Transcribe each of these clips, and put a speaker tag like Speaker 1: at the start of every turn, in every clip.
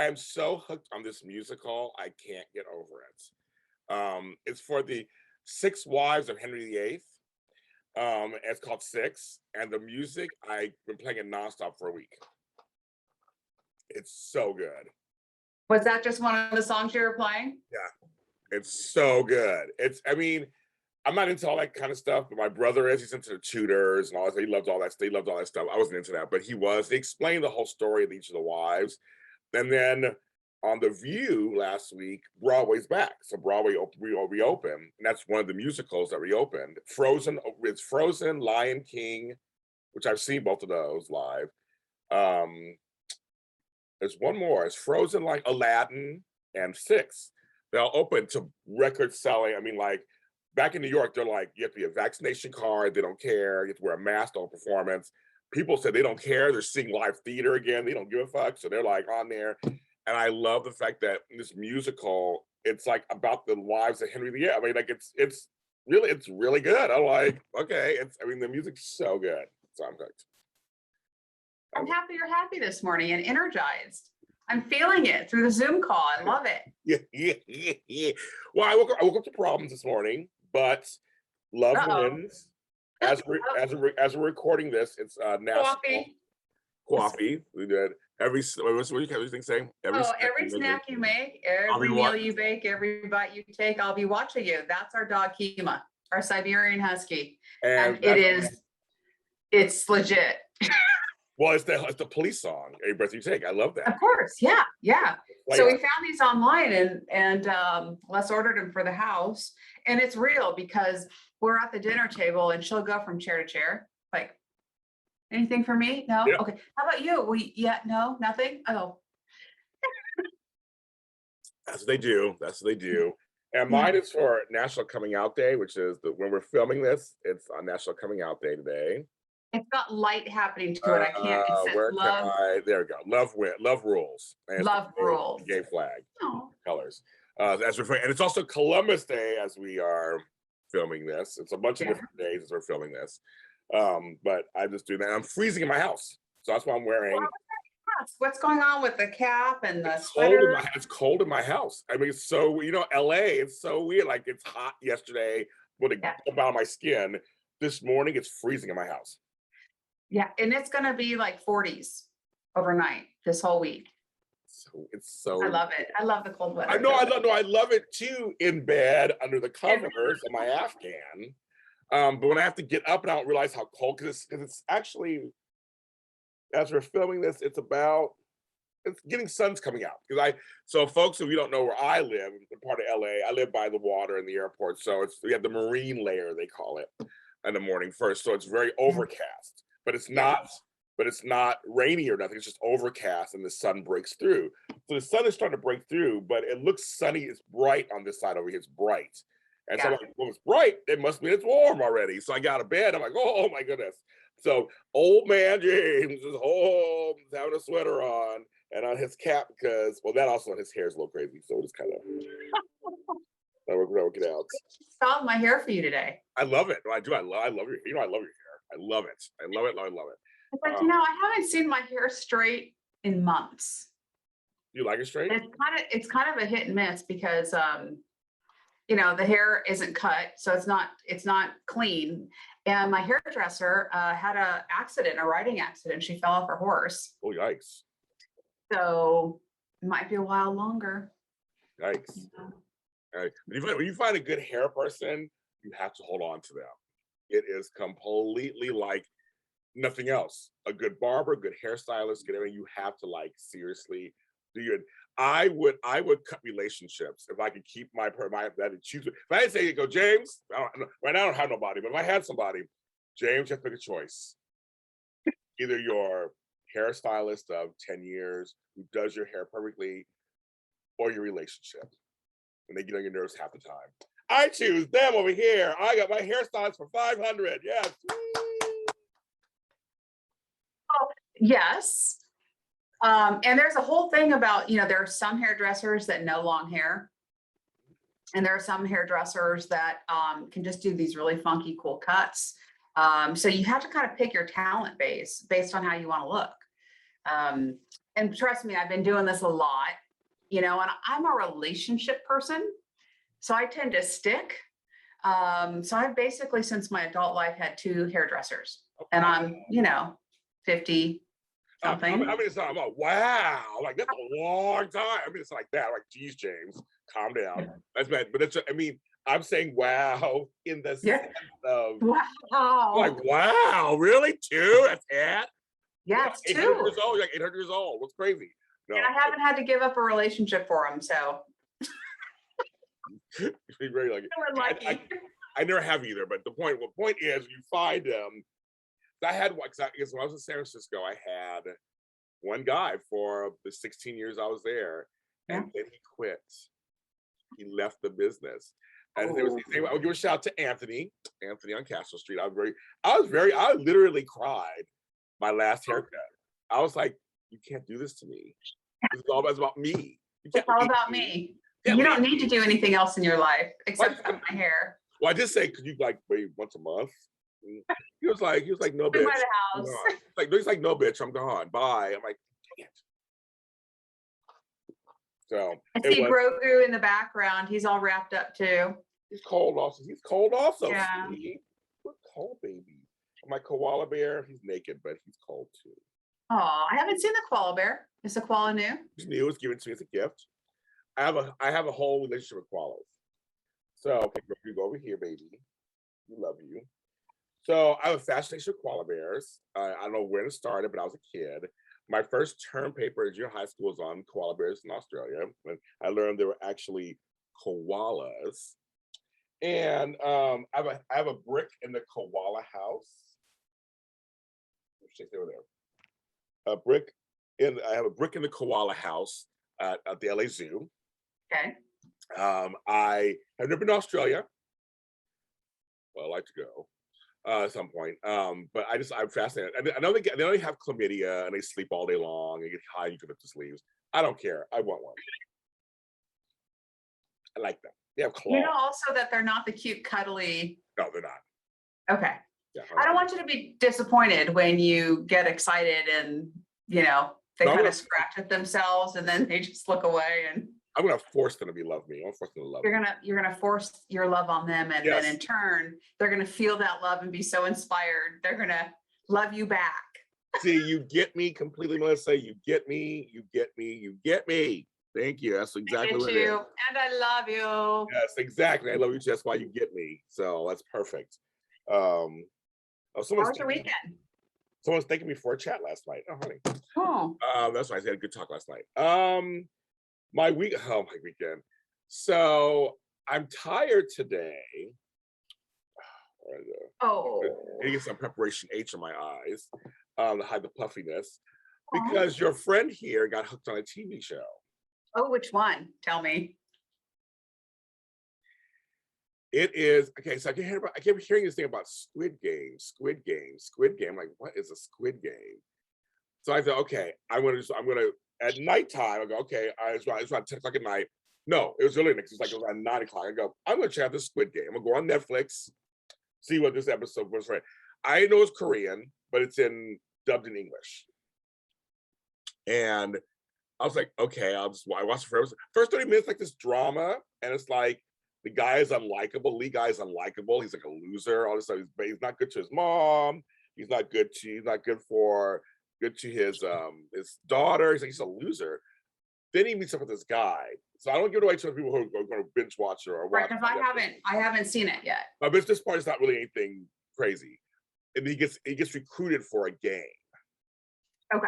Speaker 1: am so hooked on this musical, I can't get over it. It's for the Six Wives of Henry VIII. It's called Six, and the music, I've been playing it nonstop for a week. It's so good.
Speaker 2: Was that just one of the songs you were playing?
Speaker 1: Yeah, it's so good. I mean, I'm not into all that kind of stuff, but my brother is. He's into the Tudors and all that. He loved all that. He loved all that stuff. I wasn't into that, but he was. They explained the whole story of each of the wives, and then on The View last week, Broadway's back. So Broadway reopened, and that's one of the musicals that reopened. Frozen. It's Frozen, Lion King, which I've seen both of those live. There's one more. It's Frozen, like Aladdin, and Six. They'll open to record selling. I mean, like back in New York, they're like, you have to be a vaccination card. They don't care. You have to wear a mask on performance. People said they don't care. They're seeing live theater again. They don't give a fuck. So they're like on there. And I love the fact that this musical, it's like about the lives of Henry VIII. I mean, like it's really good. I'm like, okay. The music's so good. So I'm hooked.
Speaker 2: I'm happy you're happy this morning and energized. I'm feeling it through the Zoom call. I love it.
Speaker 1: Yeah. Well, I woke up to problems this morning, but love wins. As we're recording this, it's national coffee. We did what do you think saying?
Speaker 2: Every snack you make, every meal you bake, every bite you take, I'll be watching you. That's our dog Kima, our Siberian Husky, and it's legit.
Speaker 1: Well, it's the police song, Every Breath You Take. I love that.
Speaker 2: Of course, yeah. So we found these online and Les ordered them for the house, and it's real because we're at the dinner table and she'll go from chair to chair, like, anything for me? No? Yeah. Okay. How about you? No, nothing? Oh.
Speaker 1: That's what they do. And mine is for National Coming Out Day, which is when we're filming this, it's on National Coming Out Day today.
Speaker 2: It's got light happening to it. I can't. It says love.
Speaker 1: There we go. Love rules.
Speaker 2: Love rules.
Speaker 1: Gay flag colors. And it's also Columbus Day as we are filming this. It's a bunch of different days as we're filming this. But I just do that. I'm freezing in my house, so that's why I'm wearing.
Speaker 2: What's going on with the cap and the sweater?
Speaker 1: It's cold in my house. I mean, it's so LA. It's so weird. Like it's hot yesterday, but it got out of my skin. This morning, it's freezing in my house.
Speaker 2: Yeah, and it's gonna be like 40s overnight this whole week.
Speaker 1: So
Speaker 2: I love it. I love the cold weather.
Speaker 1: I love it too in bed under the covers of my Afghan. But when I have to get up and I don't realize how cold, because it's actually, as we're filming this, it's getting sun's coming out. So folks, if you don't know where I live, in part of LA, I live by the water and the airport. So we have the marine layer, they call it, in the morning first. So it's very overcast, but it's not rainy or nothing. It's just overcast and the sun breaks through. So the sun is starting to break through, but it looks sunny. It's bright on this side over here. It's bright. And so I'm like, well, it's bright. It must mean it's warm already. So I got out of bed. I'm like, oh my goodness. So old man James is home, having a sweater on and on his cap because, that also on his hair is a little crazy. So it's kind of, we're working out.
Speaker 2: I styled my hair for you today.
Speaker 1: I love it. I do. I love your, I love your hair. I love it. I love it.
Speaker 2: It's like, I haven't seen my hair straight in months.
Speaker 1: You like it straight?
Speaker 2: It's kind of a hit and miss because, the hair isn't cut, so it's not clean. And my hairdresser had a riding accident. She fell off her horse.
Speaker 1: Oh, yikes.
Speaker 2: So it might be a while longer.
Speaker 1: Yikes. All right. When you find a good hair person, you have to hold on to them. It is completely like nothing else. A good barber, good hairstylist, good everything. You have to seriously do it. I would cut relationships if I could keep my choose. If I had to say, go James, right now I don't have nobody, but if I had somebody, James, you have to make a choice. Either your hairstylist of 10 years who does your hair perfectly, or your relationship, and they get on your nerves half the time. I choose them over here. I got my hairstylist for $500. Yes.
Speaker 2: Oh, yes. And there's a whole thing about, there are some hairdressers that know long hair. And there are some hairdressers that can just do these really funky, cool cuts. So you have to kind of pick your talent base based on how you want to look. and trust me, I've been doing this a lot, you know, and I'm a relationship person, so I tend to stick. So I've basically, since my adult life, had 2 hairdressers, and I'm, you know, 50 something.
Speaker 1: I mean, it's not about wow, like that's a long time. I mean, it's like that. Like, geez, James, calm down. That's bad, but it's. I mean, I'm saying wow in the sense of
Speaker 2: Wow.
Speaker 1: like wow, really 2? That's it.
Speaker 2: Yeah, it's
Speaker 1: 800
Speaker 2: 2.
Speaker 1: years old. You're like 800 years old. What's crazy? No,
Speaker 2: And I haven't had to give up a relationship for them, so.
Speaker 1: very like I never have either. But the point is, you find I had one because when I was in San Francisco, I had one guy for the 16 years I was there, and then he quit. He left the business, and there was. I'll give a shout out to Anthony on Castle Street. I literally cried my last haircut. I was like, you can't do this to me. This is all about me.
Speaker 2: It's all about me. You don't need to do anything else in your life except cut my hair.
Speaker 1: Well, I just say, could you like wait once a month? He was like, no, bitch.
Speaker 2: By the house.
Speaker 1: He's like, no, bitch, I'm gone. Bye. I'm like, dang it. So
Speaker 2: I see Grogu in the background. He's all wrapped up too.
Speaker 1: He's cold also.
Speaker 2: Yeah.
Speaker 1: We're cold, baby. My koala bear, he's naked, but he's cold too.
Speaker 2: Oh, I haven't seen the koala bear. Is the koala new?
Speaker 1: It's new. It's given to me as a gift. I have a whole relationship with koalas. So you go over here, baby. We love you. So I have a fascination with koala bears. I don't know when it started, but I was a kid. My first term paper in junior high school was on koala bears in Australia. And I learned there were actually koalas. And I have a brick in the koala house. They were there. I have a brick in the koala house at the LA Zoo.
Speaker 2: Okay.
Speaker 1: I have never been to Australia. Well, I'd like to go at some point. But I'm fascinated. I know they only have chlamydia and they sleep all day long. They get high, you can lift the sleeves. I don't care. I want one. I like them. They have claws.
Speaker 2: You know also that they're not the cute, cuddly.
Speaker 1: No, they're not.
Speaker 2: Okay.
Speaker 1: Yeah,
Speaker 2: I don't want you to be disappointed when you get excited and, you know, they kind of scratch at themselves and then they just look away. And
Speaker 1: I'm gonna force them to love me. I'm gonna force them to love me.
Speaker 2: You're gonna force your love on them, and then in turn, they're gonna feel that love and be so inspired. They're gonna love you back.
Speaker 1: See, you get me completely, Melissa. You get me. You get me. You get me. Thank you. That's exactly what it is.
Speaker 2: And I love you.
Speaker 1: Yes, exactly. I love you. That's why you get me. So that's perfect. How
Speaker 2: was your weekend?
Speaker 1: Someone's thanking me for a chat last night. Oh, honey. That's why I had a good talk last night. My weekend. So I'm tired today. I get some preparation H in my eyes to hide the puffiness because your friend here got hooked on a TV show.
Speaker 2: Oh, which one? Tell me.
Speaker 1: It is okay. So I kept hearing this thing about SquidGame. I'm like, what is a Squid Game? So I thought, okay, I'm gonna at nighttime. I go, okay, it's around 10 o'clock at night. No, it was early next. It was around 9 o'clock. I go, I'm gonna check out this Squid Game. I'm gonna go on Netflix, see what this episode was. Right. I know it's Korean, but it's dubbed in English. And I was like, okay, I watched the first 30 minutes, like this drama, and it's like the guy is unlikable. Lead guy is unlikable. He's like a loser. All this stuff. He's not good to his mom. He's not good to his daughter. He's a loser. Then he meets up with this guy. So I don't give it away to people who are going to binge watch it or watch.
Speaker 2: Right, because I haven't seen it yet.
Speaker 1: But this part is not really anything crazy. And he gets recruited for a game.
Speaker 2: Okay.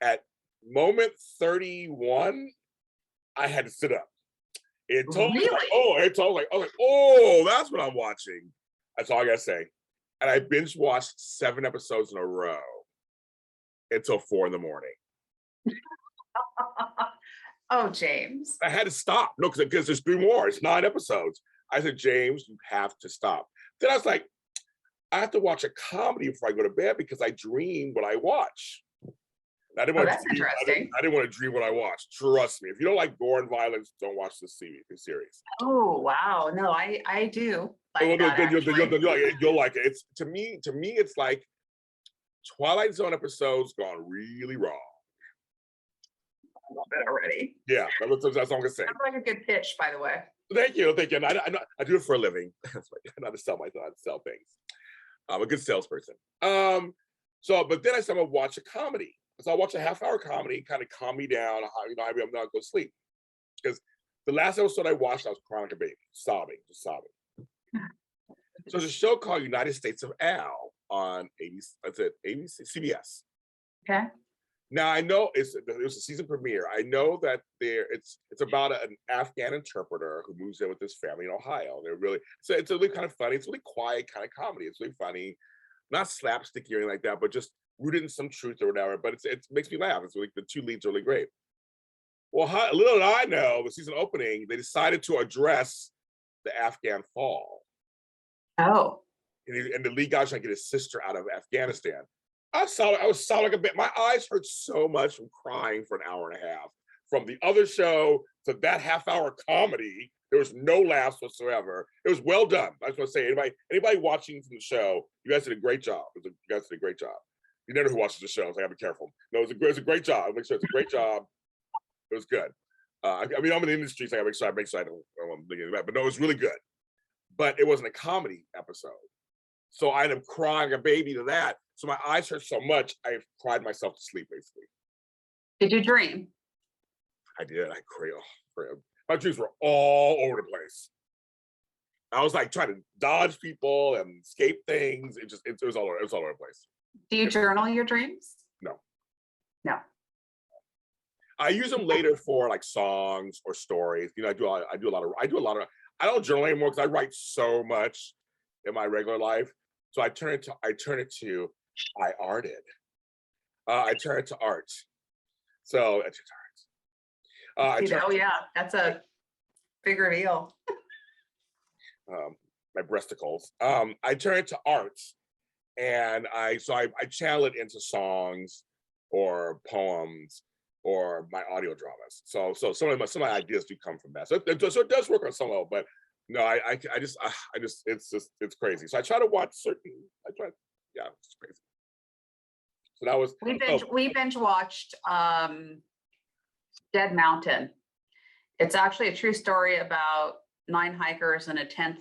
Speaker 1: At moment 31, I had to sit up. It told me, that's what I'm watching. That's all I gotta say. And I binge watched 7 episodes in a row until 4 a.m.
Speaker 2: Oh, James.
Speaker 1: I had to stop. No, because there's 3 more. It's 9 episodes. I said, James, you have to stop. Then I was like, I have to watch a comedy before I go to bed because I dream what I watch.
Speaker 2: That's interesting.
Speaker 1: I didn't want to dream what I watched. Trust me. If you don't like gore and violence, don't watch this series.
Speaker 2: Oh, wow. No, I do.
Speaker 1: You'll like it. To me, it's like Twilight Zone episodes gone really wrong.
Speaker 2: love it already.
Speaker 1: Yeah, that's all I'm gonna say.
Speaker 2: Sounds like a good pitch, by the way.
Speaker 1: Thank you. And I do it for a living. That's why I know how to sell sell things. I'm a good salesperson. But then I started to watch a comedy. So I watch a half-hour comedy, kind of calm me down. I'm not going to go sleep. Because the last episode I watched, I was crying like a baby, just sobbing. So there's a show called United States of Al on ABC, that's it, ABC, CBS.
Speaker 2: Okay.
Speaker 1: Now I know it was a season premiere. I know that it's about an Afghan interpreter who moves in with his family in Ohio. It's really kind of funny. It's really quiet kind of comedy. It's really funny, not slapsticky or anything like that, but just rooted in some truth or whatever. But it makes me laugh. It's really, the two leads are really great. Well, little did I know, the season opening, they decided to address the Afghan fall.
Speaker 2: Oh.
Speaker 1: And the lead guy's trying to get his sister out of Afghanistan. I was sobbing like a bit. My eyes hurt so much from crying for an hour and a half. From the other show to that half-hour comedy, there was no laughs whatsoever. It was well done. I just want to say, anybody watching from the show, you guys did a great job. You guys did a great job. You never know who watches the show, so I gotta be careful. No, it was a great job. Make sure it's a great job. It was good. I'm in the industry, so I gotta make sure I don't think about it. But no, it was really good. But it wasn't a comedy episode. So I ended up crying a baby to that. So my eyes hurt so much, I cried myself to sleep, basically.
Speaker 2: Did you dream?
Speaker 1: I did. I cried. My dreams were all over the place. I was like trying to dodge people and escape things. It was all over the place.
Speaker 2: Do you journal your dreams?
Speaker 1: No.
Speaker 2: No.
Speaker 1: I use them later for like songs or stories. I do a lot of. I don't journal anymore because I write so much in my regular life. So I turn it to I arted. I turn it to art. So it's art.
Speaker 2: Yeah, that's a big reveal.
Speaker 1: My breasticles. I turn it to art, and I channel it into songs or poems or my audio dramas. So some of my ideas do come from that. So it does work on some level, but no, I just it's crazy. So I try to watch it's crazy. So that was
Speaker 2: we binge watched Dead Mountain. It's actually a true story about 9 hikers and a 10th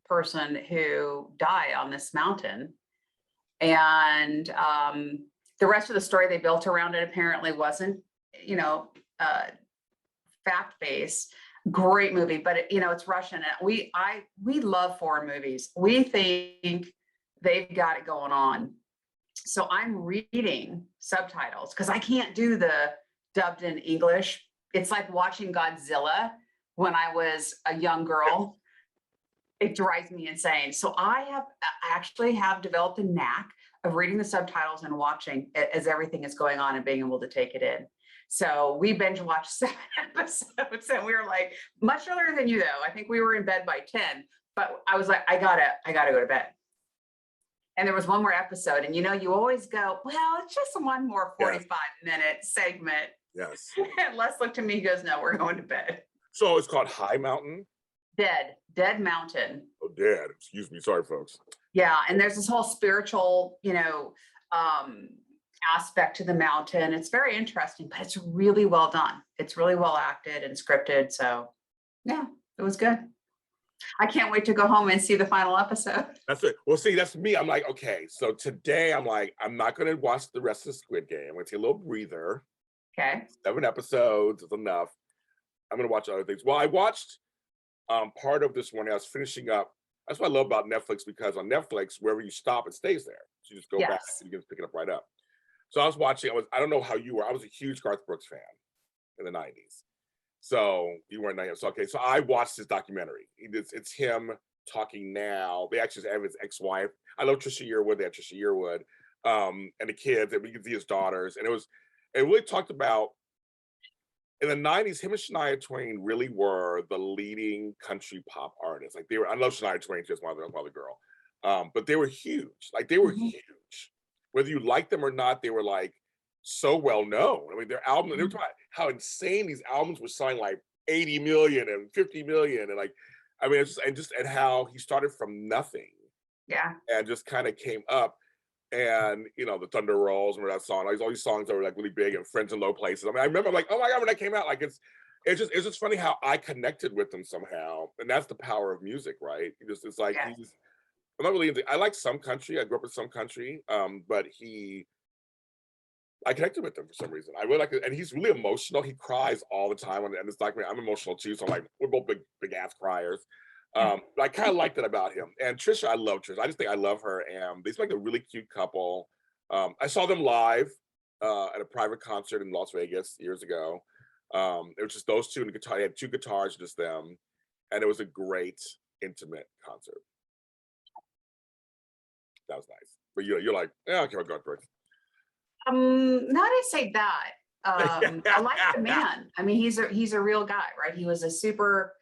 Speaker 2: person who die on this mountain. And the rest of the story they built around it apparently wasn't, fact-based. Great movie, but it's Russian. We love foreign movies. We think they've got it going on. So I'm reading subtitles because I can't do the dubbed in English. It's like watching Godzilla when I was a young girl. It drives me insane. So I actually have developed a knack of reading the subtitles and watching as everything is going on and being able to take it in. So we binge watched 7 episodes and we were like much earlier than you though. I think we were in bed by 10, but I was like, I gotta go to bed. And there was one more episode and you always go, well, it's just one more 45-minute segment.
Speaker 1: Yes.
Speaker 2: And Les looked at me, he goes, no, we're going to bed.
Speaker 1: So it's called High Mountain?
Speaker 2: Dead Mountain.
Speaker 1: Oh, dead. Excuse me. Sorry, folks.
Speaker 2: Yeah. And there's this whole spiritual, aspect to the mountain. It's very interesting, but it's really well done. It's really well acted and scripted. So yeah, it was good. I can't wait to go home and see the final episode.
Speaker 1: That's it. Well, see, that's me. I'm like, okay, so today I'm like, I'm not going to watch the rest of SquidGame. I'm going to take a little breather.
Speaker 2: Okay.
Speaker 1: 7 episodes is enough. I'm going to watch other things. Well, I watched part of this one. I was finishing up. That's what I love about Netflix, because on Netflix, wherever you stop, it stays there. So you just go back and you can pick it up right up. So I was watching, I don't know how you were. I was a huge Garth Brooks fan in the 90s. So you weren't 90s. So, okay, so I watched his documentary. It's him talking now. They actually have his ex-wife. I love Trisha Yearwood. They had Trisha Yearwood and the kids, and we could see his daughters. And it really talked about, in the 90s, him and Shania Twain really were the leading country pop artists. Like I love Shania Twain, just my other girl. But they were huge. Like they were huge. Whether you liked them or not, they were like so well known. I mean, their album, they were talking about how insane these albums were selling, like 80 million and 50 million. And like, I mean, and how he started from nothing.
Speaker 2: Yeah.
Speaker 1: And just kind of came up. and you know, the Thunder Rolls, remember that song? All these songs that were like really big, and Friends in Low Places. I mean, I remember like, oh my God, when that came out, like it's just funny how I connected with him somehow, and that's the power of music, right? It's like
Speaker 2: Yes.
Speaker 1: I'm not really into. I like some country. I grew up with some country, but I connected with him for some reason. I really like it, and he's really emotional. He cries all the time, and it's like I'm emotional too. So I'm like, we're both big ass criers. But I kind of like that about him. And Trisha, I love Trisha. I just think I love her, and they seem like a really cute couple. I saw them live at a private concert in Las Vegas years ago. It was just those two and the guitar. They had two guitars, just them, and it was a great intimate concert. That was nice. But you're like, yeah, okay, Garth Brooks.
Speaker 2: Not to say that. I like the man. I mean, he's a real guy, right? He was a super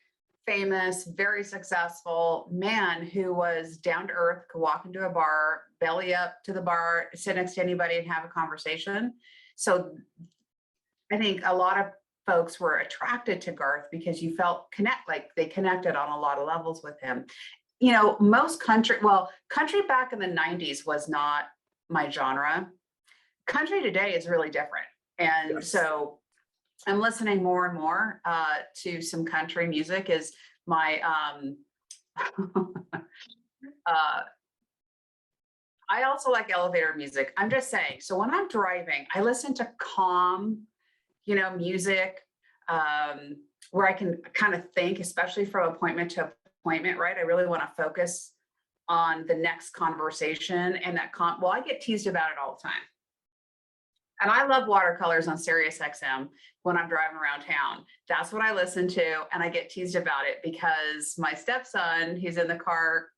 Speaker 2: famous, very successful man who was down to earth, could walk into a bar, belly up to the bar, sit next to anybody and have a conversation. So I think a lot of folks were attracted to Garth because you felt like they connected on a lot of levels with him. You know, most country back in the 90s was not my genre. Country today is really different. And
Speaker 1: Yes.
Speaker 2: So I'm listening more and more to some country music. Is my I also like elevator music. I'm just saying. So when I'm driving, I listen to calm, music where I can kind of think, especially from appointment to appointment, right? I really want to focus on the next conversation and well, I get teased about it all the time. And I love watercolors on Sirius XM when I'm driving around town. That's what I listen to. And I get teased about it because my stepson, he's in the car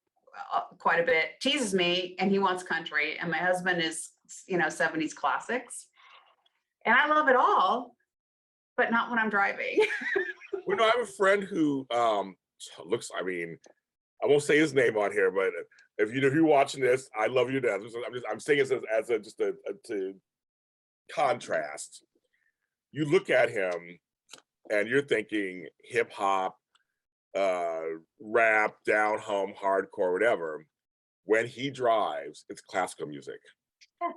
Speaker 2: quite a bit, teases me, and he wants country. And my husband is, 70s classics. And I love it all, but not when I'm driving.
Speaker 1: Well, I have a friend who looks, I won't say his name on here, but if you're watching this, I love you to death. I'm saying it as to contrast. You look at him and you're thinking hip hop, rap, down home, hardcore, whatever. When he drives, it's classical music.
Speaker 2: Yeah,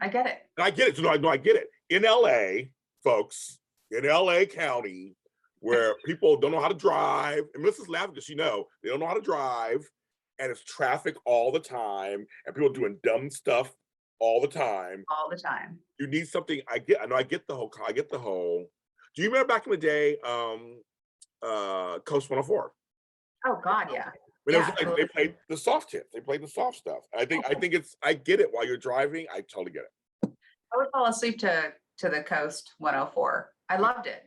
Speaker 2: I get it.
Speaker 1: And I get it. No, I get it. In LA, folks, in LA County, where people don't know how to drive, and this is laughing because they don't know how to drive, and it's traffic all the time, and people doing dumb stuff all the time.
Speaker 2: All the time.
Speaker 1: You need something. I get the whole. Do you remember back in the day, Coast 104?
Speaker 2: Oh God, yeah.
Speaker 1: They played the soft hits. They played the soft stuff. I get it while you're driving. I totally get it.
Speaker 2: I would fall asleep to the Coast 104. I loved it.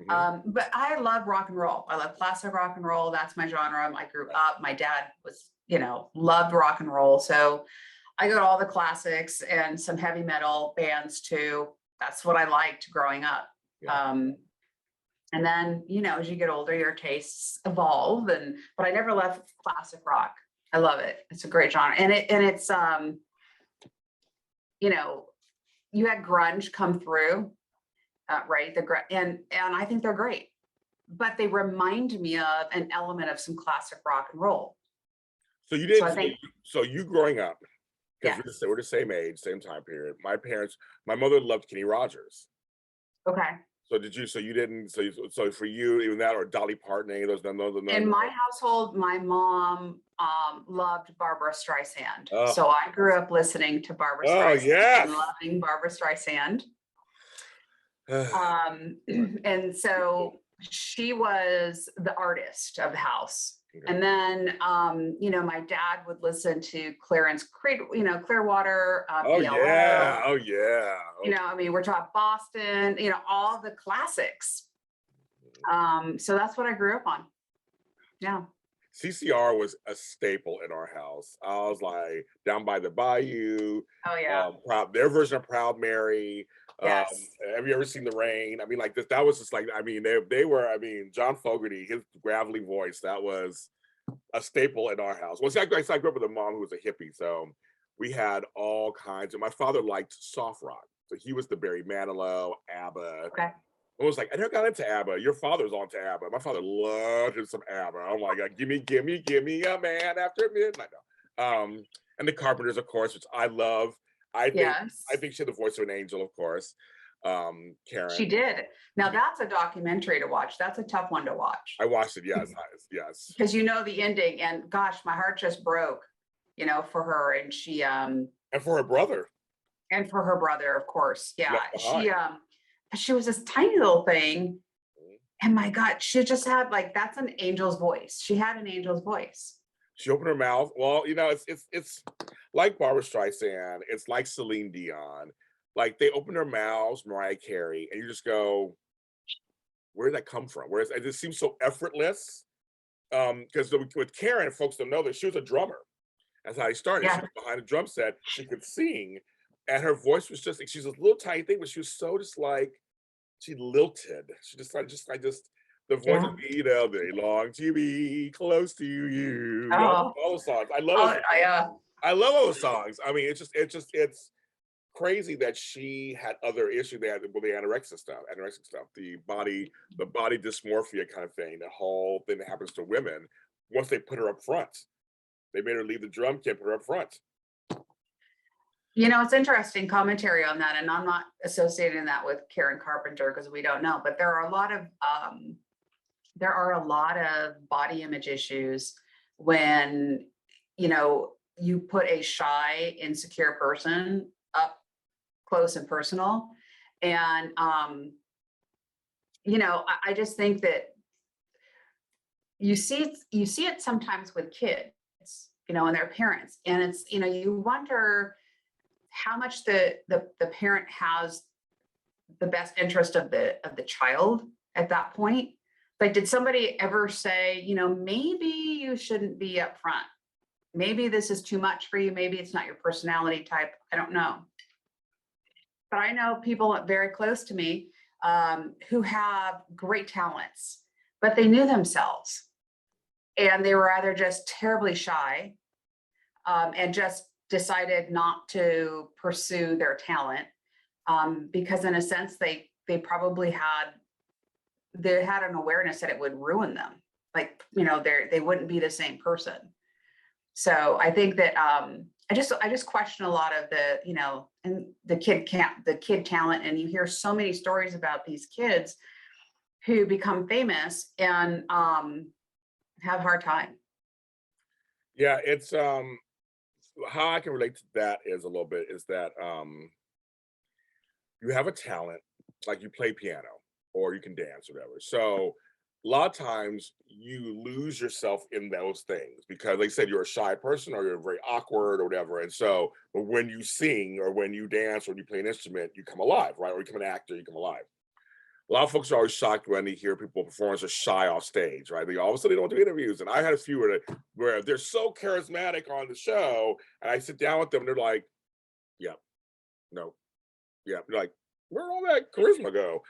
Speaker 2: Mm-hmm. But I love rock and roll. I love classic rock and roll. That's my genre. I grew up. My dad was, loved rock and roll. So I go to all the classics and some heavy metal bands too. That's what I liked growing up. Yeah. And then, as you get older, your tastes evolve. But I never left classic rock. I love it. It's a great genre. And it's you had grunge come through, right? And I think they're great, but they remind me of an element of some classic rock and roll.
Speaker 1: So you didn't. So you growing up, because
Speaker 2: yeah.
Speaker 1: we're the same age, same time period. My mother loved Kenny Rogers.
Speaker 2: Okay.
Speaker 1: So you didn't. So for you, even that or Dolly Parton, any of those.
Speaker 2: In my household, my mom loved Barbara Streisand. Oh. So I grew up listening to Barbara Streisand.
Speaker 1: Yeah.
Speaker 2: And loving Barbara Streisand. And so she was the artist of the house. Okay. And then, my dad would listen to Clarence Clearwater.
Speaker 1: Oh yeah.
Speaker 2: We're talking Boston, all the classics. So that's what I grew up on. Yeah.
Speaker 1: CCR was a staple in our house. I was like Down by the Bayou.
Speaker 2: Oh yeah.
Speaker 1: Their version of Proud Mary.
Speaker 2: Yes.
Speaker 1: Have you ever seen The Rain? That was just like, they were, John Fogerty, his gravelly voice, that was a staple in our house. Well, see, I grew up with a mom who was a hippie, so we had all kinds. And my father liked soft rock, so he was the Barry Manilow, ABBA.
Speaker 2: Okay.
Speaker 1: It was like, I never got into ABBA. Your father's on to ABBA. My father loved him some ABBA. Oh my God, give me a man after midnight. And the Carpenters, of course, which I love. I think
Speaker 2: Yes.
Speaker 1: I think she had the voice of an angel, of course. Karen.
Speaker 2: She did. Now that's a documentary to watch. That's a tough one to watch.
Speaker 1: I watched it, yes, yes.
Speaker 2: Because you know the ending, and gosh, my heart just broke, you know, for her. And she
Speaker 1: And for her brother.
Speaker 2: And for her brother, of course. Yeah.
Speaker 1: Left
Speaker 2: She was this tiny little thing.
Speaker 1: behind.
Speaker 2: And my God, she just had like, that's an angel's voice. She had an angel's voice.
Speaker 1: She opened her mouth. Well, you know, it's like Barbara Streisand. It's like Celine Dion. Like they open their mouths, Mariah Carey, and you just go, where did that come from? Whereas it just seems so effortless. Because with Karen, folks don't know that she was a drummer. That's how he started.
Speaker 2: Yeah.
Speaker 1: She was behind a drum set. She could sing, and her voice was just like, she's a little tiny thing, but she was so just like, she lilted. She just the voice of "Eat all day long to be close to you."
Speaker 2: Oh.
Speaker 1: All those songs. I love
Speaker 2: Oh,
Speaker 1: those.
Speaker 2: yeah.
Speaker 1: I love all those songs. I mean, it's crazy that she had other issues. They had with the anorexic stuff, the body dysmorphia kind of thing, the whole thing that happens to women once they put her up front. They made her leave the drum kit, put her up front.
Speaker 2: You know, it's interesting commentary on that, and I'm not associating that with Karen Carpenter because we don't know, but there are a lot of body image issues when, you know, you put a shy, insecure person up close and personal. And, you know, I just think that you see it sometimes with kids, you know, and their parents. And it's, you know, you wonder how much the parent has the best interest of the child at that point. Like, did somebody ever say, you know, maybe you shouldn't be up front? Maybe this is too much for you. Maybe it's not your personality type. I don't know. But I know people very close to me who have great talents, but they knew themselves. And they were either just terribly shy and just decided not to pursue their talent because in a sense, they probably had an awareness that it would ruin them. Like, you know, they wouldn't be the same person. So I think that I just question a lot of the, you know, and the kid talent. And you hear so many stories about these kids who become famous and have a hard time.
Speaker 1: Yeah, it's how I can relate to that is a little bit is that you have a talent, like you play piano or you can dance or whatever. So a lot of times you lose yourself in those things because they said you're a shy person or you're very awkward or whatever. And so, but when you sing or when you dance or when you play an instrument, you come alive, right? Or you become an actor, you come alive. A lot of folks are always shocked when they hear people performers are shy off stage, right? They all of a sudden they don't do interviews. And I had a few where they're so charismatic on the show, and I sit down with them and they're like, "Yep, no, yeah." They're like, "Where'd all that charisma go?"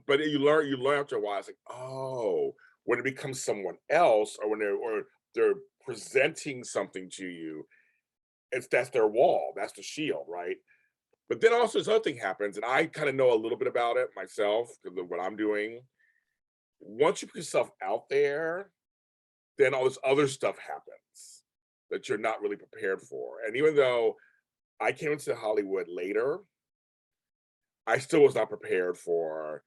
Speaker 1: But you learn after a while. It's like, oh, when it becomes someone else, or when they're presenting something to you, that's their wall, that's the shield, right? But then also this other thing happens, and I kind of know a little bit about it myself because of what I'm doing. Once you put yourself out there, then all this other stuff happens that you're not really prepared for. And even though I came into Hollywood later, I still was not prepared for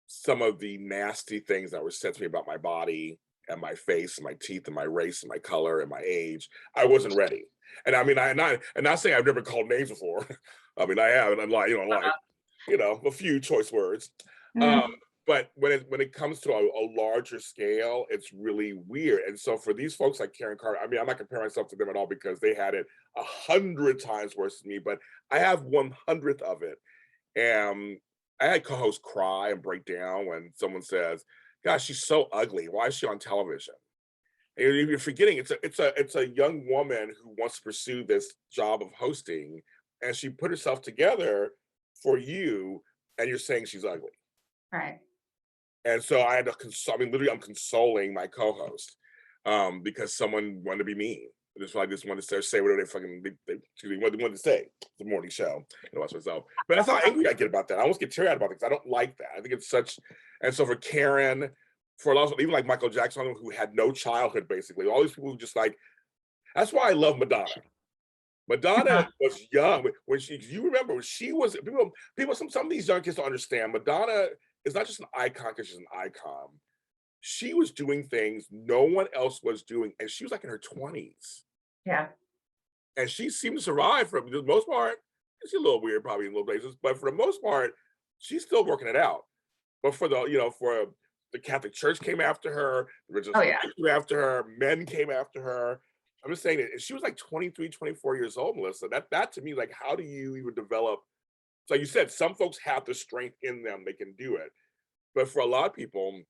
Speaker 1: some of the nasty things that were said to me about my body and my face and my teeth and my race and my color and my age. I wasn't ready. And I mean, I'm not saying I've never called names before. I mean, I have, and I'm like, a few choice words.
Speaker 2: Mm.
Speaker 1: But when it comes to a larger scale, it's really weird. And so for these folks like Karen Carter, I mean, I'm not comparing myself to them at all because they had it 100 times worse than me, but I have 1/100th of it. And I had co-hosts cry and break down when someone says, "Gosh, she's so ugly. Why is she on television?" And you're forgetting it's a young woman who wants to pursue this job of hosting, and she put herself together for you, and you're saying she's ugly.
Speaker 2: Right.
Speaker 1: And so I had to literally, I'm consoling my co-host because someone wanted to be mean. Just wanted to say whatever they wanted to say. The morning show, watch myself. But that's how angry I get about that. I almost get teary-eyed about it because I don't like that. I think it's such. And so for Karen, for a lot of even like Michael Jackson, who had no childhood, basically, all these people who just like. That's why I love Madonna. Madonna was young when you remember when she was, some of these young kids don't understand. Madonna is not just an icon because she's an icon. She was doing things no one else was doing, and she was like in her 20s.
Speaker 2: Yeah.
Speaker 1: And she seemed to survive for the most part. She's a little weird, probably in little places, but for the most part, she's still working it out. But for for the Catholic Church came after her, the religious
Speaker 2: Oh, yeah.
Speaker 1: came after her, men came after her. I'm just saying that she was like 23, 24 years old, Melissa. That to me, like, how do you even develop? So you said some folks have the strength in them, they can do it. But for a lot of people,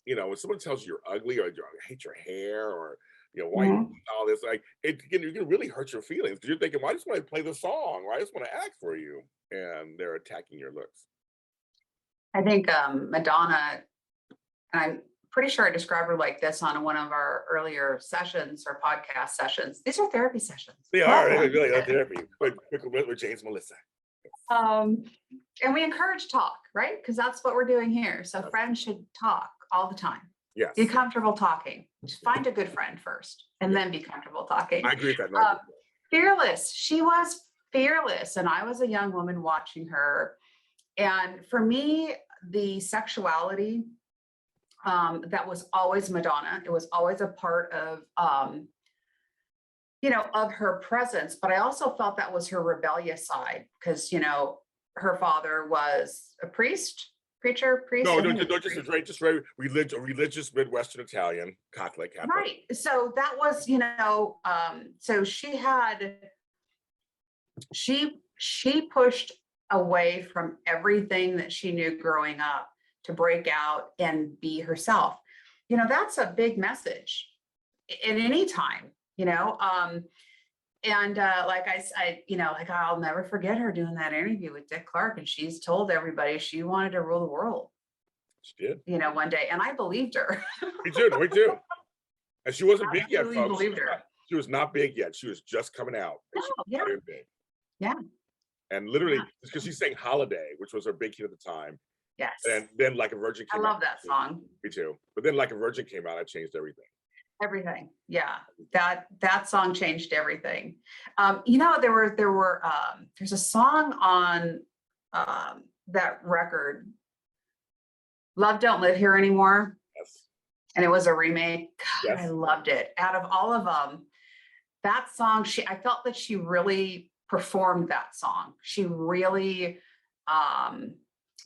Speaker 1: when someone tells you you're ugly or I hate your hair or why you all this, like it can really hurt your feelings because you're thinking, well, I just want to play the song or I just want to act for you, and they're attacking your looks.
Speaker 2: I think Madonna, and I'm pretty sure I described her like this on one of our earlier sessions or podcast sessions. These are therapy sessions.
Speaker 1: They are really therapy with James Melissa.
Speaker 2: And we encourage talk, right? Because that's what we're doing here. So friends should talk all the time.
Speaker 1: Yes.
Speaker 2: Be comfortable talking. Just find a good friend first and then be comfortable talking.
Speaker 1: I agree with that.
Speaker 2: Fearless. She was fearless. And I was a young woman watching her. And for me, the sexuality that was always Madonna. It was always a part of, of her presence. But I also felt that was her rebellious side because, her father was a priest. No,
Speaker 1: just very religious Midwestern Italian Catholic.
Speaker 2: Right. So that was, so she pushed away from everything that she knew growing up to break out and be herself. That's a big message at any time, and like I'll never forget her doing that interview with Dick Clark, and she's told everybody she wanted to rule the world.
Speaker 1: She did.
Speaker 2: One day, and I believed her.
Speaker 1: Me too. And she wasn't big yet, folks.
Speaker 2: Believed her.
Speaker 1: She was not big yet. She was just coming out.
Speaker 2: Very
Speaker 1: big.
Speaker 2: Yeah.
Speaker 1: And literally, because she sang "Holiday," which was her big hit at the time.
Speaker 2: Yes.
Speaker 1: And then "Like a Virgin" came out.
Speaker 2: I love that song.
Speaker 1: Me too. But then "Like a Virgin" came out. I changed everything.
Speaker 2: Everything. Yeah. That song changed everything. There's a song on that record, "Love Don't Live Here Anymore."
Speaker 1: Yes.
Speaker 2: And it was a remake. God,
Speaker 1: yes.
Speaker 2: I loved it. Out of all of them, that song, I felt that she really performed that song. She really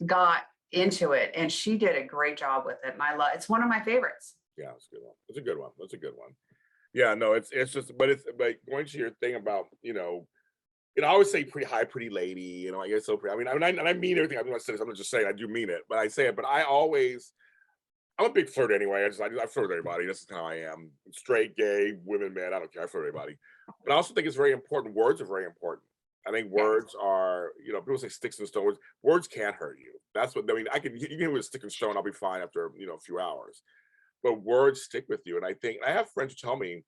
Speaker 2: got into it, and she did a great job with it. And it's one of my favorites.
Speaker 1: Yeah, it's a good one. It's a good one. Yeah, no, it's just, but going to your thing about, I always say pretty lady, I get so pretty. I mean everything. I'm not saying this, I'm not just saying I do mean it, but I say it, but I'm a big flirt anyway. I flirt with everybody. This is how I am. Straight, gay, women, men, I don't care. I flirt with everybody. But I also think it's very important. Words are very important. I think words are, people say sticks and stones. Words can't hurt you. That's what, you can hit me with a stick and stone, I'll be fine after, a few hours. But words stick with you. And I have friends who tell me,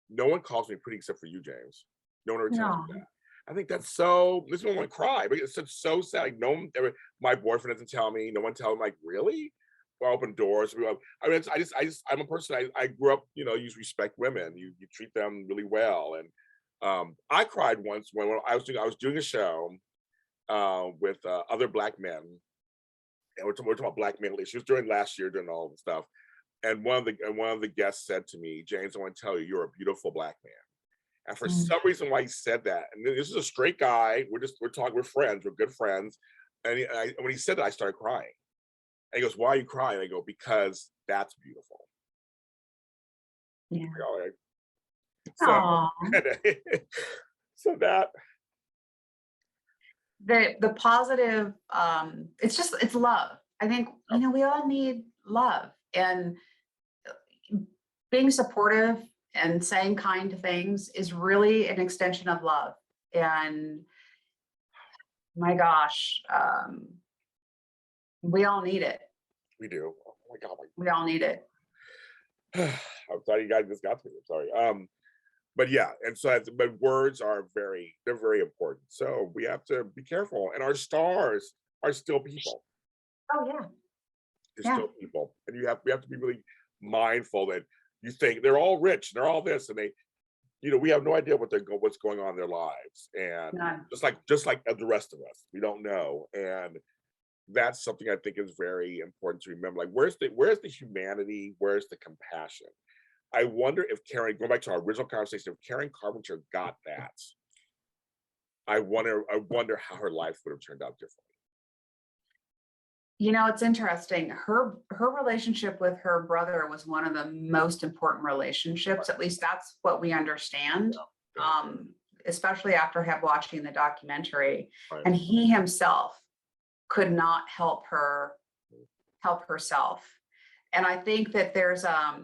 Speaker 1: no one calls me pretty except for you, James. No one ever tells me that. I think that's so, this one would cry, but it's so sad. Like, no one ever, my boyfriend doesn't tell me, no one tells me, like, really? Well, open doors. I'm a person, I grew up, you respect women, you treat them really well. And I cried once when I was doing a show with other Black men, and we're talking about Black male issues during last year, during all the stuff. And one of the guests said to me, "James, I want to tell you, you're a beautiful Black man." And for some reason why he said that, and this is a straight guy, we're friends, we're good friends. And when he said that, I started crying. And he goes, "Why are you crying?" I go, "Because that's beautiful."
Speaker 2: Yeah.
Speaker 1: All right. So that
Speaker 2: the positive, it's love. I think, we all need love, and being supportive and saying kind things is really an extension of love. And my gosh, we all need it.
Speaker 1: We do. Oh my God.
Speaker 2: We all need it.
Speaker 1: I'm sorry you guys just got to me. I'm sorry. But yeah, and so but words are very important. So we have to be careful. And our stars are still people.
Speaker 2: Oh yeah.
Speaker 1: They're still people. And we have to be really mindful that you think they're all rich, they're all this, and we have no idea what's going on in their lives, and
Speaker 2: None.
Speaker 1: just like the rest of us, we don't know, and that's something I think is very important to remember. Like, where's the humanity? Where's the compassion? I wonder if Karen, going back to our original conversation, if Karen Carpenter got that, I wonder how her life would have turned out differently.
Speaker 2: It's interesting. Her relationship with her brother was one of the most important relationships. At least that's what we understand.
Speaker 1: Yeah.
Speaker 2: Especially after watching the documentary.
Speaker 1: Right.
Speaker 2: And he himself could not help herself. And I think that there's a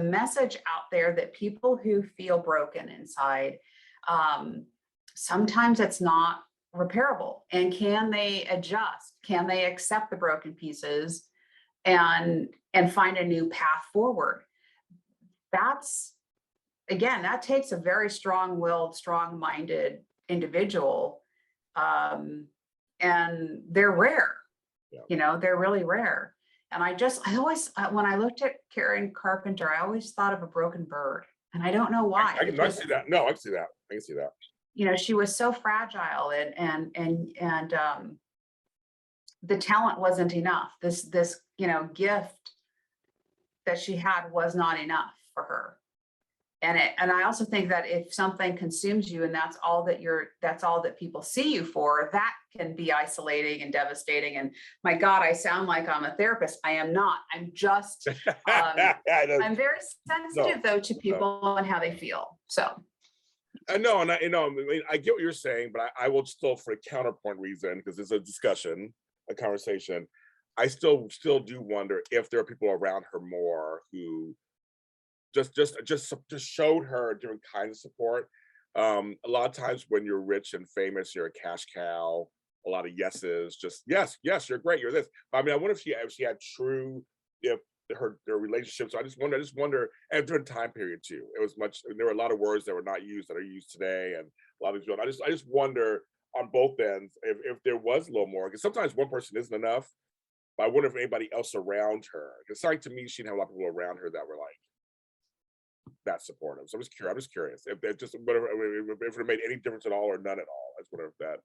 Speaker 2: message out there that people who feel broken inside, sometimes it's not repairable. And can they adjust? Can they accept the broken pieces and find a new path forward? That takes a very strong-willed, strong-minded individual. And they're rare.
Speaker 1: Yeah.
Speaker 2: They're really rare. And I always, when I looked at Karen Carpenter, I always thought of a broken bird, and I don't know why.
Speaker 1: I can see that. No, I can see that. I can see that.
Speaker 2: She was so fragile, and the talent wasn't enough. This gift that she had was not enough for her. And I also think that if something consumes you and that's all that people see you for, that can be isolating and devastating. And my God, I sound like I'm a therapist. I am not. I'm just, I'm very sensitive though to people and how they feel. So.
Speaker 1: No, and I get what you're saying, but I will still, for a counterpoint reason, because it's a discussion, a conversation, I still do wonder if there are people around her more who just showed her different kinds of support. A lot of times when you're rich and famous, you're a cash cow. A lot of yeses, just yes, you're great, you're this. I mean, I wonder if she had true, their relationships. I just wonder, and during time period too. It was there were a lot of words that were not used that are used today, and a lot of these. I just wonder on both ends if there was a little more, because sometimes one person isn't enough. But I wonder if anybody else around her, because it's like, to me, she didn't have a lot of people around her that were like that supportive. So I'm just curious if it made any difference at all or none at all. I just wonder if that,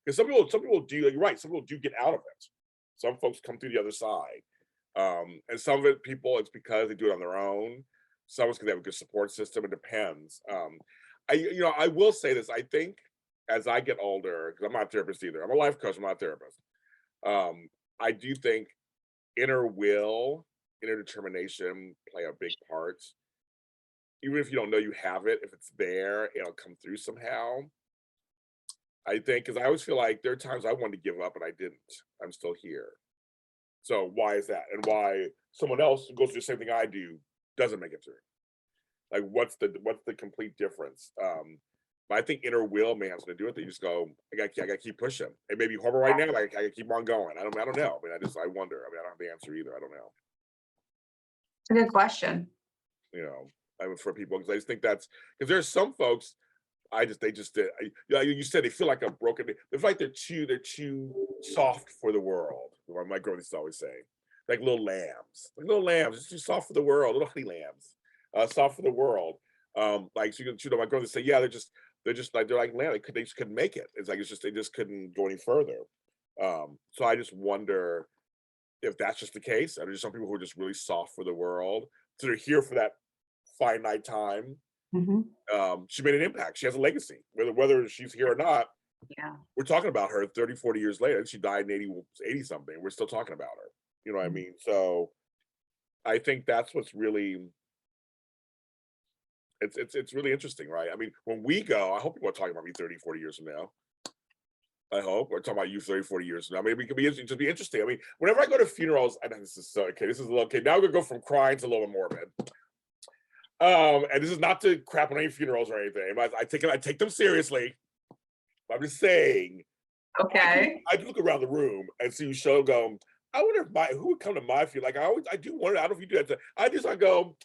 Speaker 1: because some people do, you're right, some people do get out of it. Some folks come through the other side. And some of it, people, it's because they do it on their own. Some of it's because they have a good support system. It depends. I will say this. I think as I get older, because I'm not a therapist either. I'm a life coach. I'm not a therapist. I do think inner will, inner determination play a big part. Even if you don't know you have it, if it's there, it'll come through somehow. I think, because I always feel like there are times I wanted to give up and I didn't. I'm still here. So why is that? And why someone else who goes through the same thing I do doesn't make it through? Like, what's the complete difference? But I think inner will may have something to do with it. You just go, I gotta keep pushing. It may be horrible right now, like I gotta keep on going. I don't know. I mean, I wonder. I mean, I don't have the answer either. I don't know.
Speaker 2: It's a good question.
Speaker 1: For people, because I just think that's, because there's some folks, you said they feel like a broken. They feel like they're too soft for the world. My grandma used to always say, like little lambs, just too soft for the world, little honey lambs, soft for the world. Like my grandma say, yeah, they're like lambs. They just couldn't make it. It's like they just couldn't go any further. So I just wonder if that's just the case. And there's some people who are just really soft for the world, so they're here for that finite time.
Speaker 2: Mm-hmm.
Speaker 1: She made an impact. She has a legacy, whether she's here or not.
Speaker 2: Yeah,
Speaker 1: we're talking about her 30, 40 years later. She died in 80 something. We're still talking about her. You know what I mean? So I think that's what's really, it's really interesting, right? I mean, when we go, I hope people are talking about me 30, 40 years from now. I hope we're talking about you 30, 40 years from now. Maybe it could be interesting. I mean, whenever I go to funerals, I know this is so okay. This is a little okay. Now we're gonna go from crying to a little morbid. And this is not to crap on any funerals or anything. I take them seriously. I'm just saying.
Speaker 2: Okay.
Speaker 1: I look around the room and see you show go, I wonder who would come to my funeral. Like I do wonder, I don't know if you do that. I go,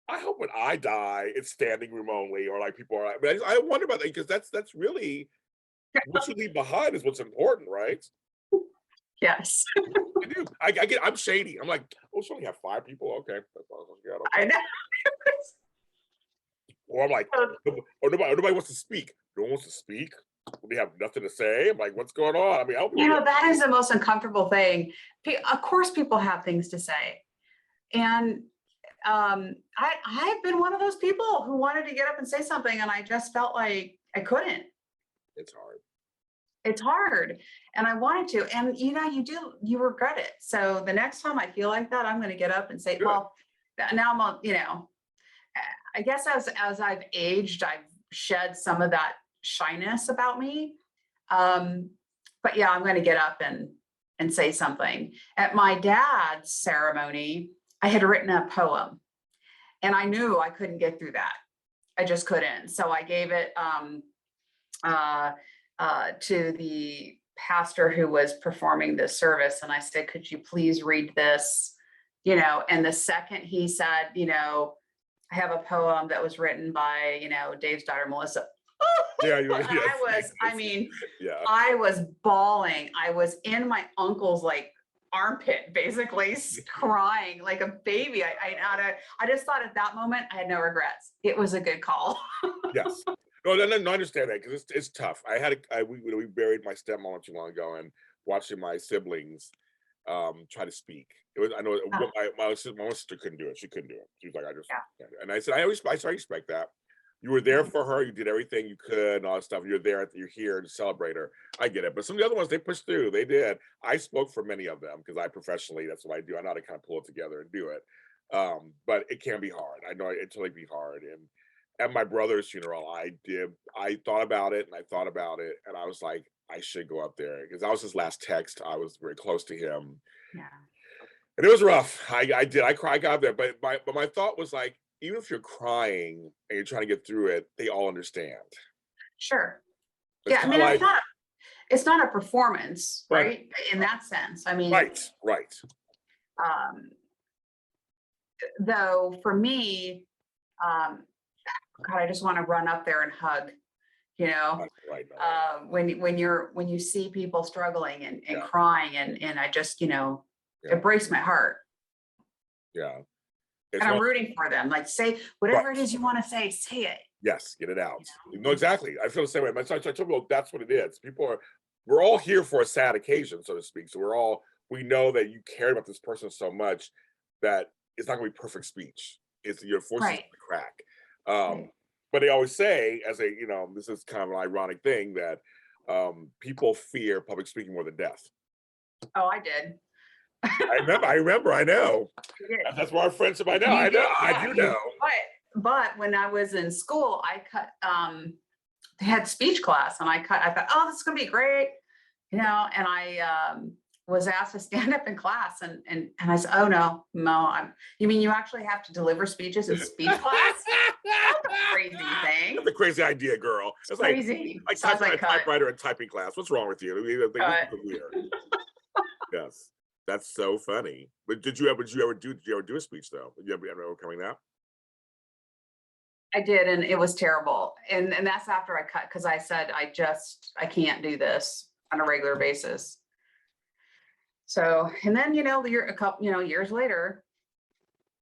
Speaker 1: I hope when I die, it's standing room only, or like people are. But I wonder about that, because that's really what you leave behind is what's important, right?
Speaker 2: Yes.
Speaker 1: I do. I'm shady. I'm like, oh, so only have 5 people. Okay, that's all I got.
Speaker 2: I know.
Speaker 1: Or I'm like, or nobody wants to speak. No one wants to speak. We have nothing to say. I'm like, what's going on? I mean,
Speaker 2: That is the most uncomfortable thing. Of course, people have things to say, and I've been one of those people who wanted to get up and say something, and I just felt like I couldn't.
Speaker 1: It's hard.
Speaker 2: It's hard, and I wanted to, and you regret it. So the next time I feel like that, I'm going to get up and say,
Speaker 1: Good.
Speaker 2: well, now I'm on, I guess as I've aged, I've shed some of that shyness about me. But yeah, I'm going to get up and say something. At my dad's ceremony, I had written a poem, and I knew I couldn't get through that. I just couldn't. So I gave it to the pastor who was performing this service, and I said, "Could you please read this?" And the second he said, I have a poem that was written by, Dave's daughter, Melissa.
Speaker 1: Yeah,
Speaker 2: I was bawling. I was in my uncle's armpit, basically crying like a baby. I just thought at that moment I had no regrets. It was a good call.
Speaker 1: Yes. No, I understand that because it's tough. We buried my stepmom not too long ago, and watching my siblings try to speak. My sister couldn't do it. She couldn't do it. She was like, I just can't. And I said, I respect that. You were there for her. You did everything you could and all that stuff. You're here to celebrate her. I get it. But some of the other ones, they pushed through. They did. I spoke for many of them because I professionally, that's what I do. I know how to kind of pull it together and do it. But it can be hard. I know it totally be hard. And at my brother's funeral, I thought about it, and I was like, I should go up there because that was his last text. I was very close to him.
Speaker 2: Yeah.
Speaker 1: And it was rough. I did. I cried. I got there. But my thought was like, even if you're crying and you're trying to get through it, they all understand.
Speaker 2: Sure. Yeah. I mean, it's not a performance, right? In that sense. I mean,
Speaker 1: right.
Speaker 2: Though for me, God, I just want to run up there and hug,
Speaker 1: Right.
Speaker 2: when you see people struggling and crying and I just, it breaks my heart.
Speaker 1: Yeah.
Speaker 2: And I'm rooting for them. Like, say whatever it is you want to say it.
Speaker 1: Yes, get it out. No, exactly. I feel the same way. I told people that's what it is. We're all here for a sad occasion, so to speak. So we know that you care about this person so much that it's not gonna be perfect speech. You're forcing it to crack. But they always say, this is kind of an ironic thing, that people fear public speaking more than death.
Speaker 2: Oh, I did.
Speaker 1: I remember, I know. That's why our friendship, I know. I do know.
Speaker 2: But when I was in school, I cut, they had speech class, and I thought, oh, this is gonna be great. And I was asked to stand up in class, and I said, oh no, you mean you actually have to deliver speeches in speech class? That's a crazy thing.
Speaker 1: That's a crazy idea, girl. It's
Speaker 2: crazy.
Speaker 1: Like typing a typewriter and typing class. What's wrong with you? Weird. Yes. That's so funny. But did you ever do a speech though? Did you ever overcoming that?
Speaker 2: I did, and it was terrible. And that's after I cut, because I said I can't do this on a regular basis. So, and then a couple years later,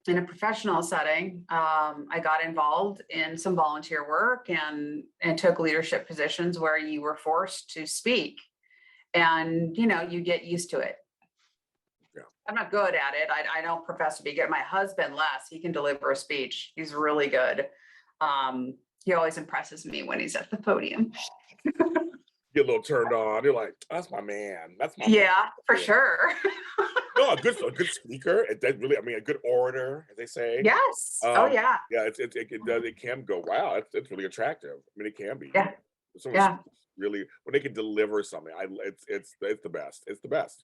Speaker 2: in a professional setting, I got involved in some volunteer work and took leadership positions where you were forced to speak, and you get used to it. I'm not good at it. I don't profess to be good. My husband, Les, he can deliver a speech. He's really good. He always impresses me when he's at the podium.
Speaker 1: Get a little turned on. You're like, that's my man. That's my
Speaker 2: man. For sure.
Speaker 1: No, a good speaker. A good orator, as they say.
Speaker 2: Yes. Oh yeah.
Speaker 1: Yeah, it can go. Wow, it's really attractive. I mean, it can be.
Speaker 2: Yeah.
Speaker 1: Really, when they can deliver something, it's the best. It's the best.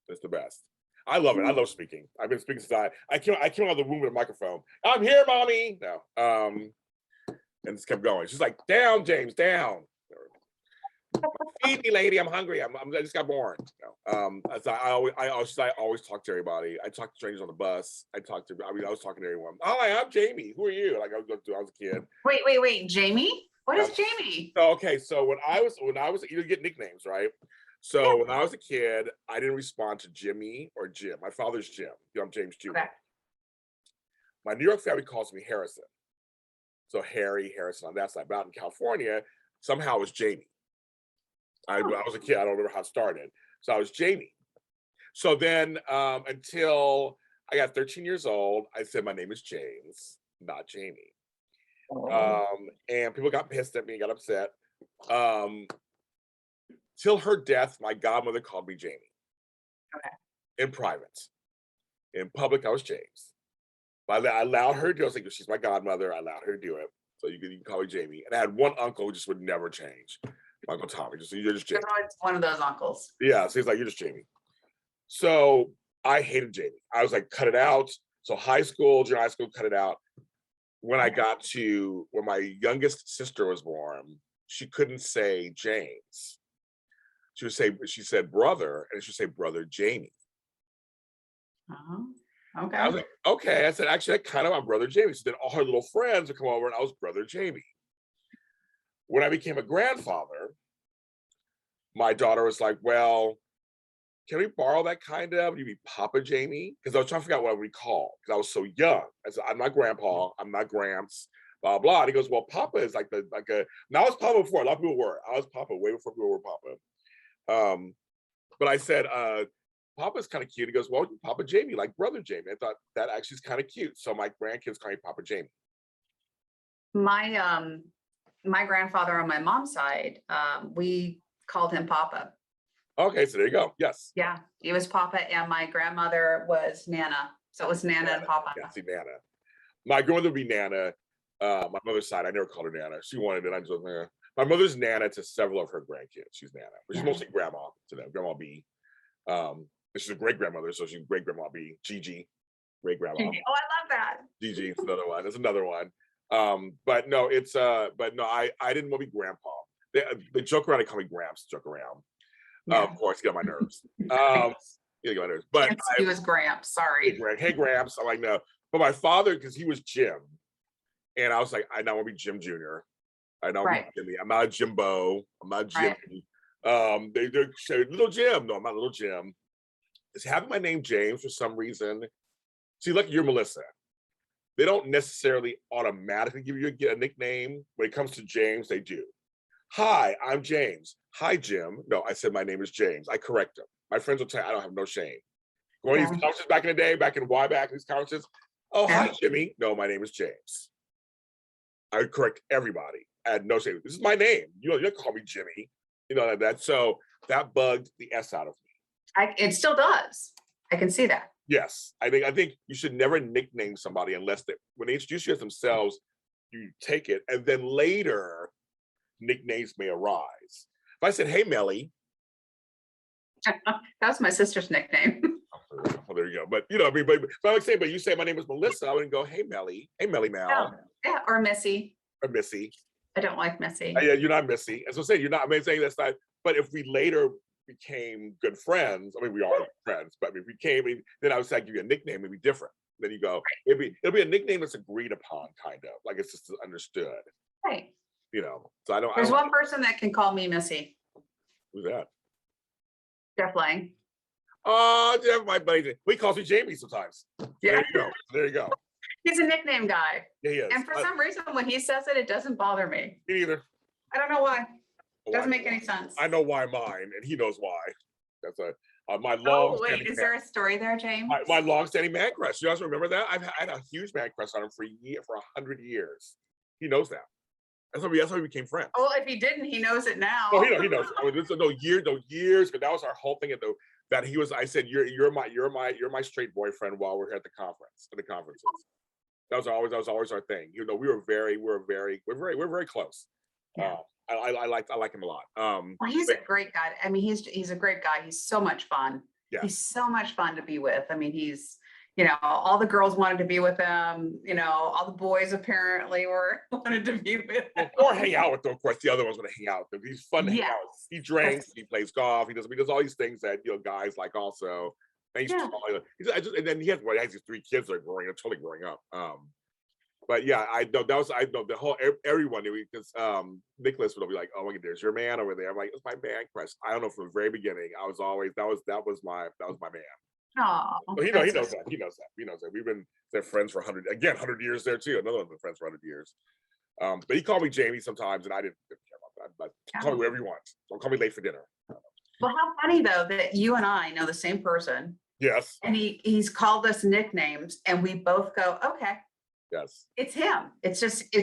Speaker 1: It's the best. I love it. I love speaking. I've been speaking since I came out of the womb with a microphone. I'm here, mommy. No. And just kept going. She's like, down, James, down. Feed me, lady. I'm hungry. I just got born. No. I always talk to everybody. I talk to strangers on the bus. I was talking to everyone. Hi, I'm Jamie. Who are you? Like I was a kid.
Speaker 2: Wait, Jamie? What is Jamie?
Speaker 1: Okay, so when I was, you get nicknames, right? So when I was a kid, I didn't respond to Jimmy or Jim. My father's Jim. I'm James Jr.
Speaker 2: Okay.
Speaker 1: My New York family calls me Harrison. So Harry, Harrison on that side. But out in California, somehow it was Jamie. When I was a kid, I don't remember how it started. So I was Jamie. So then until I got 13 years old, I said my name is James, not Jamie. And people got pissed at me, got upset. Till her death, my godmother called me Jamie.
Speaker 2: Okay.
Speaker 1: In private. In public, I was James. But I allowed her to do it. I was like, she's my godmother. I allowed her to do it. So you can call me Jamie. And I had one uncle who just would never change. My Uncle Tommy. You're just Jamie.
Speaker 2: One of those uncles.
Speaker 1: Yeah. So he's like, you're just Jamie. So I hated Jamie. I was like, cut it out. So high school, junior high school, cut it out. When I got to when my youngest sister was born, she couldn't say James. She said brother, and she would say brother Jamie.
Speaker 2: Okay.
Speaker 1: I was like, okay. I said, actually, I kind of my brother Jamie. So then all her little friends would come over, and I was brother Jamie. When I became a grandfather, my daughter was like, well, can we borrow that kind of? You be Papa Jamie? Because I was trying to figure out what I would call, because I was so young. I said, I'm not grandpa, I'm not Gramps, blah, blah. And he goes, well, Papa is like now I was Papa before, a lot of people were. I was Papa way before people were Papa. But I said, Papa's kind of cute. He goes, well, Papa Jamie, like brother Jamie. I thought that actually is kind of cute. So my grandkids call me Papa Jamie.
Speaker 2: My grandfather on my mom's side, we called him Papa.
Speaker 1: Okay, so there you go. Yes.
Speaker 2: Yeah, he was Papa, and my grandmother was Nana. So it was Nana and Papa.
Speaker 1: Yeah, see, Nana. My grandmother would be Nana. My mother's side, I never called her Nana. She wanted it. I just was my mother's Nana to several of her grandkids. She's Nana, but she's mostly Grandma to them. Grandma B. She's a great grandmother, so she's great Grandma B. Gigi, great grandma.
Speaker 2: Oh, I love that.
Speaker 1: Gigi, it's another one. It's another one. But no, I didn't want to be Grandpa. They joke around and call me Gramps. Joke around. Of course, get on my nerves. Get on my nerves. But
Speaker 2: he was Gramps. Sorry.
Speaker 1: Hey, Gramps. I'm like, no. But my father, because he was Jim, and I was like, I now want to be Jim Jr. I know I'm Jimmy. I'm not a Jimbo. I'm not Jimmy. They say little Jim. No, I'm not little Jim. It's having my name James for some reason. See, look, you're Melissa. They don't necessarily automatically give you a nickname. When it comes to James, they do. Hi, I'm James. Hi, Jim. No, I said my name is James. I correct them. My friends will tell you I don't have no shame. Going to these conferences back in the day, back in YBAC, these conferences. Oh, hi, Jimmy. No, my name is James. I would correct everybody. I had no shame. This is my name. You don't call me Jimmy. You know that. So that bugged the S out of me.
Speaker 2: It still does. I can see that.
Speaker 1: Yes, I think you should never nickname somebody unless when they introduce you as themselves, you take it, and then later nicknames may arise. If I said, "Hey, Melly,"
Speaker 2: that was my sister's nickname.
Speaker 1: Well, there you go. But I mean, but I would say, but you say my name is Melissa, I wouldn't go, "Hey, Melly," "Hey, Melly Mal,"
Speaker 2: or Missy,
Speaker 1: or Missy.
Speaker 2: I don't like Missy.
Speaker 1: Yeah, you're not Missy. As I say, you're not. I'm saying that's not. But if we later became good friends, I mean, we are friends. But if we became, then I would say, give you a nickname, it'd be different. Then you go, it'll be a nickname that's agreed upon, kind of like it's just understood.
Speaker 2: Right.
Speaker 1: So I don't.
Speaker 2: There's one person that can call me Missy.
Speaker 1: Who's that?
Speaker 2: Jeff Lang.
Speaker 1: Oh, Jeff, my buddy. He calls me Jamie sometimes.
Speaker 2: Yeah.
Speaker 1: There you go.
Speaker 2: He's a nickname guy.
Speaker 1: Yeah, he is.
Speaker 2: And for some reason, when he says it, it doesn't bother me.
Speaker 1: Me neither.
Speaker 2: I don't know why. It doesn't make any sense.
Speaker 1: I know why mine, and he knows why. That's my long.
Speaker 2: Oh wait, is there a story there, James?
Speaker 1: My long-standing man crush. You guys remember that? I've had a huge man crush on him for 100 years. He knows that. That's how we became friends.
Speaker 2: Well, if he didn't, he knows it now.
Speaker 1: Oh, he knows. I mean, no years, but that was our whole thing. That he was. I said, you're my straight boyfriend while we're here at the conferences. That was always our thing. We're very close.
Speaker 2: Yeah.
Speaker 1: I like him a lot.
Speaker 2: Well, he's a great guy. I mean, he's a great guy. He's so much fun.
Speaker 1: Yeah.
Speaker 2: He's so much fun to be with. I mean, he's, all the girls wanted to be with him. All the boys apparently wanted to be with him.
Speaker 1: Or hang out with them. Of course, the other ones want to hang out with him. He's fun to hang out with. He drinks. He plays golf. He does all these things that guys like also. And and then he has these 3 kids that are totally growing up. But yeah, I know the whole everyone knew because Nicholas would be like, "Oh my God, there's your man over there." I'm like, "It's my man crush." I don't know from the very beginning. I was always that was my man.
Speaker 2: Oh,
Speaker 1: But he
Speaker 2: that's so
Speaker 1: knows that. He knows that. He knows that. We've been they're friends for 100 years there too. Another one's been friends for 100 years. But he called me Jamie sometimes, and I didn't care about that. But call me whatever you want. Don't call me late for dinner.
Speaker 2: Well, how funny though that you and I know the same person,
Speaker 1: Yes.
Speaker 2: and he's called us nicknames, and we both go, okay,
Speaker 1: Yes.
Speaker 2: it's him. It's just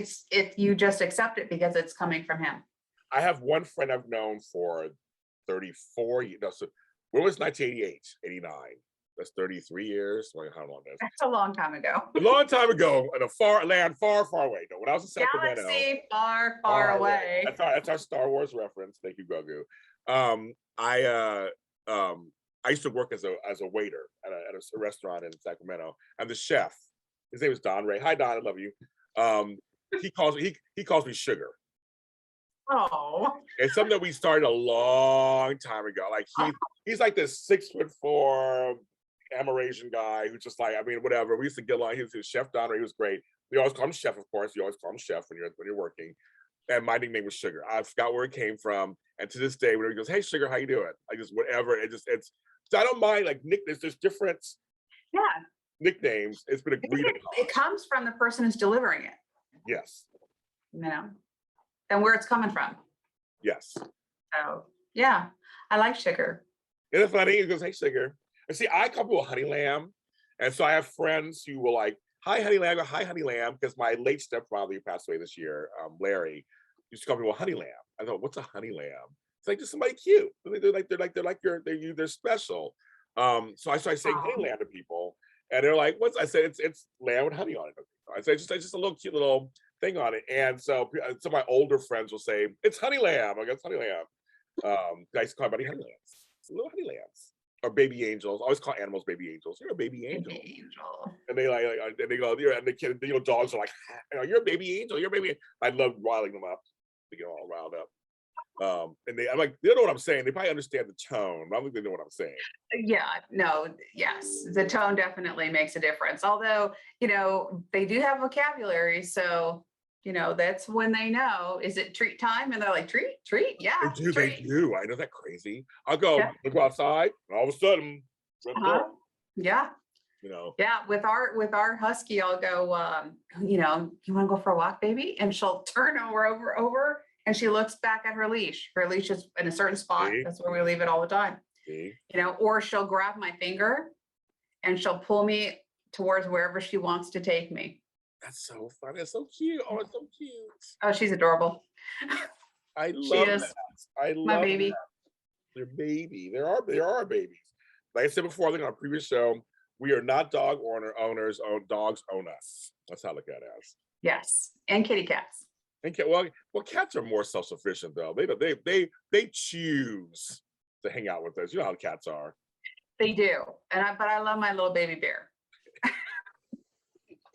Speaker 2: you just accept it because it's coming from him.
Speaker 1: I have one friend I've known for 34 years. No, so when was 1988, 89? That's 33 years. Wait, how long is
Speaker 2: That's a long time ago.
Speaker 1: a long time ago in a far land, far, far away. No, when I was in Sacramento.
Speaker 2: Galaxy far, far away.
Speaker 1: That's our Star Wars reference. Thank you, Grogu. I used to work as a waiter at a restaurant in Sacramento, and the chef, his name was Don Ray. Hi, Don, I love you. He calls me Sugar.
Speaker 2: Oh,
Speaker 1: It's something that we started a long time ago. Like he's like this 6'4" Amerasian guy who's just like, I mean, whatever. We used to get along. He was Chef Don Ray. He was great. We always call him Chef, of course. You always call him Chef when you're working. And my nickname was Sugar. I forgot where it came from. And to this day, whenever he goes, "Hey, Sugar, how you doing?" I just whatever. It's. So I don't mind like nicknames. There's different nicknames. It's been agreed upon.
Speaker 2: It comes from the person who's delivering it.
Speaker 1: Yes.
Speaker 2: You know, and where it's coming from.
Speaker 1: Yes.
Speaker 2: So yeah, I like Sugar.
Speaker 1: Isn't it funny? He goes, "Hey, Sugar." And see, I call people Honey Lamb. And so I have friends who will like, "Hi, Honey Lamb," or "Hi, Honey Lamb," because my late stepfather who passed away this year, Larry, used to call people Honey Lamb. I thought, what's a Honey Lamb? It's like just somebody cute. They're special. So I started saying Honey Lamb to people, and they're like, "What's?" I said, "It's lamb with honey on it." I said, "It's just a little cute little thing on it." And so some of my older friends will say, "It's Honey Lamb." I go, "It's Honey Lamb." I used to call everybody Honey Lambs, little Honey Lambs. Or baby angels. I always call animals baby angels. You're a baby angel.
Speaker 2: Baby angel.
Speaker 1: And they like and they go, and the kid, dogs are like, "You're a baby angel. You're a baby." I love riling them up. They get all riled up. And I'm like, they don't know what I'm saying. They probably understand the tone. I don't think they know what I'm saying.
Speaker 2: Yeah, no, yes, the tone definitely makes a difference. Although, they do have vocabulary, so that's when they know, is it treat time? And they're like, treat, yeah.
Speaker 1: They do. I know that crazy. I'll go outside, and all of a sudden,
Speaker 2: yeah. Yeah, with our husky, I'll go, you want to go for a walk, baby? And she'll turn over, and she looks back at her leash. Her leash is in a certain spot. That's where we leave it all the time. Or she'll grab my finger and she'll pull me towards wherever she wants to take me.
Speaker 1: That's so fun. That's so cute. Oh, it's so cute.
Speaker 2: Oh, she's adorable.
Speaker 1: I love that. I love
Speaker 2: my baby.
Speaker 1: They're baby. There are babies. Like I said before, I think on a previous show, we are not dog owners. Dogs own us. That's how I look at it as.
Speaker 2: Yes, and kitty cats.
Speaker 1: And well, cats are more self-sufficient though. They choose to hang out with us. You know how cats are.
Speaker 2: They do, but I love my little baby bear.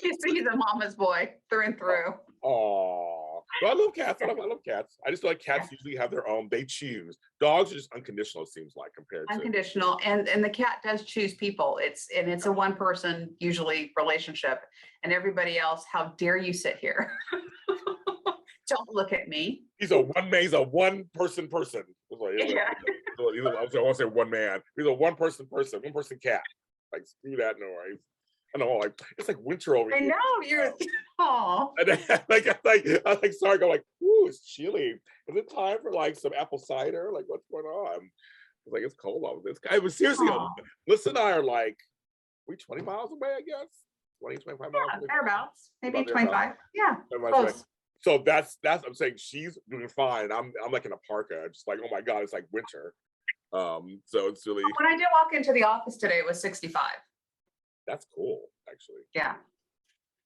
Speaker 2: He's a mama's boy through and through.
Speaker 1: Oh, well, I love cats. I love cats. I just feel like cats usually have their own. They choose. Dogs are just unconditional. It seems like compared to
Speaker 2: unconditional, and the cat does choose people. It's a one person usually relationship, and everybody else. How dare you sit here? Don't look at me.
Speaker 1: He's a one person.
Speaker 2: Yeah.
Speaker 1: I want to say one man. He's a one person cat. Like screw that noise. I know, like it's like winter over here.
Speaker 2: I know you're. Oh.
Speaker 1: And then, I'm like, sorry. I'm like, ooh, it's chilly. Is it time for like some apple cider? Like, what's going on? It's like it's cold out. I was seriously. Melissa and I are like, we 20 miles away, I guess. 25 miles.
Speaker 2: Yeah, thereabouts. Maybe 25. Yeah. Close.
Speaker 1: So that's I'm saying she's doing fine. I'm like in a parka, just like, oh my God, it's like winter. So it's really.
Speaker 2: When I did walk into the office today, it was 65.
Speaker 1: That's cool, actually.
Speaker 2: Yeah.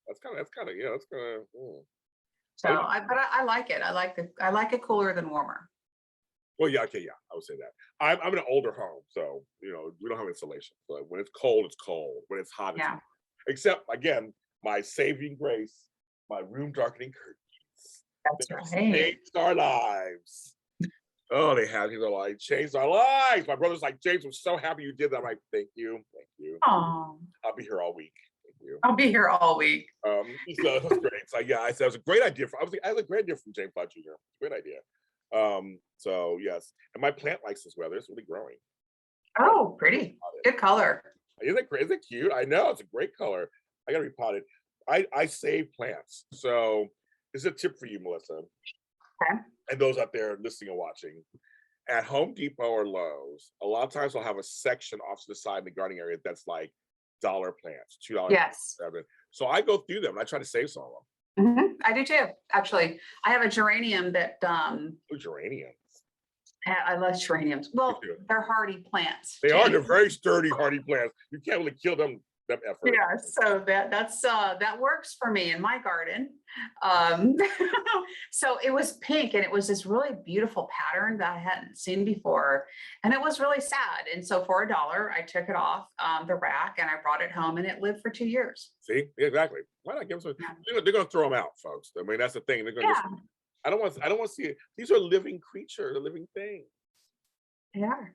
Speaker 1: That's kind of That's kind of.
Speaker 2: So I like it. I like it cooler than warmer.
Speaker 1: Well, yeah, okay, yeah, I would say that. I'm in an older home, so we don't have insulation. So when it's cold, it's cold. When it's hot, it's hot. Except again, my saving grace, my room darkening curtains.
Speaker 2: That's right.
Speaker 1: Changed our lives. Oh, they have. They're like, changed our lives. My brother's like, James, I'm so happy you did that. I'm like, thank you.
Speaker 2: Oh.
Speaker 1: I'll be here all week. Thank you.
Speaker 2: I'll be here all week.
Speaker 1: So that's great. So yeah, I said it was a great idea. I had a great idea from James Lott Jr. Great idea. So yes, and my plant likes this weather. It's really growing.
Speaker 2: Oh, pretty. Good color.
Speaker 1: Isn't it cute? I know, it's a great color. I gotta repot it. I save plants. So this is a tip for you, Melissa.
Speaker 2: Okay.
Speaker 1: And those out there listening and watching. At Home Depot or Lowe's, a lot of times I'll have a section off to the side in the gardening area that's like dollar plants, $2.
Speaker 2: Yes.
Speaker 1: So I go through them and I try to save some of them.
Speaker 2: I do too, actually. I have a geranium that
Speaker 1: Geraniums.
Speaker 2: I love geraniums. Well, they're hardy plants.
Speaker 1: They are. They're very sturdy, hardy plants. You can't really kill them effort.
Speaker 2: Yeah, so that works for me in my garden. So it was pink and it was this really beautiful pattern that I hadn't seen before, and it was really sad. And so for $1, I took it off the rack and I brought it home, and it lived for 2 years.
Speaker 1: See, exactly. Why not give them some? They're going to throw them out, folks. I mean, that's the thing. They're going to. I don't want to see it. These are living creatures, living things.
Speaker 2: They are.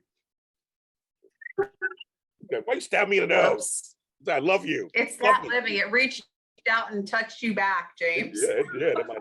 Speaker 1: Why you stab me in the nose? I love you.
Speaker 2: It's that living. It reached out and touched you back, James.
Speaker 1: Yeah, it did. My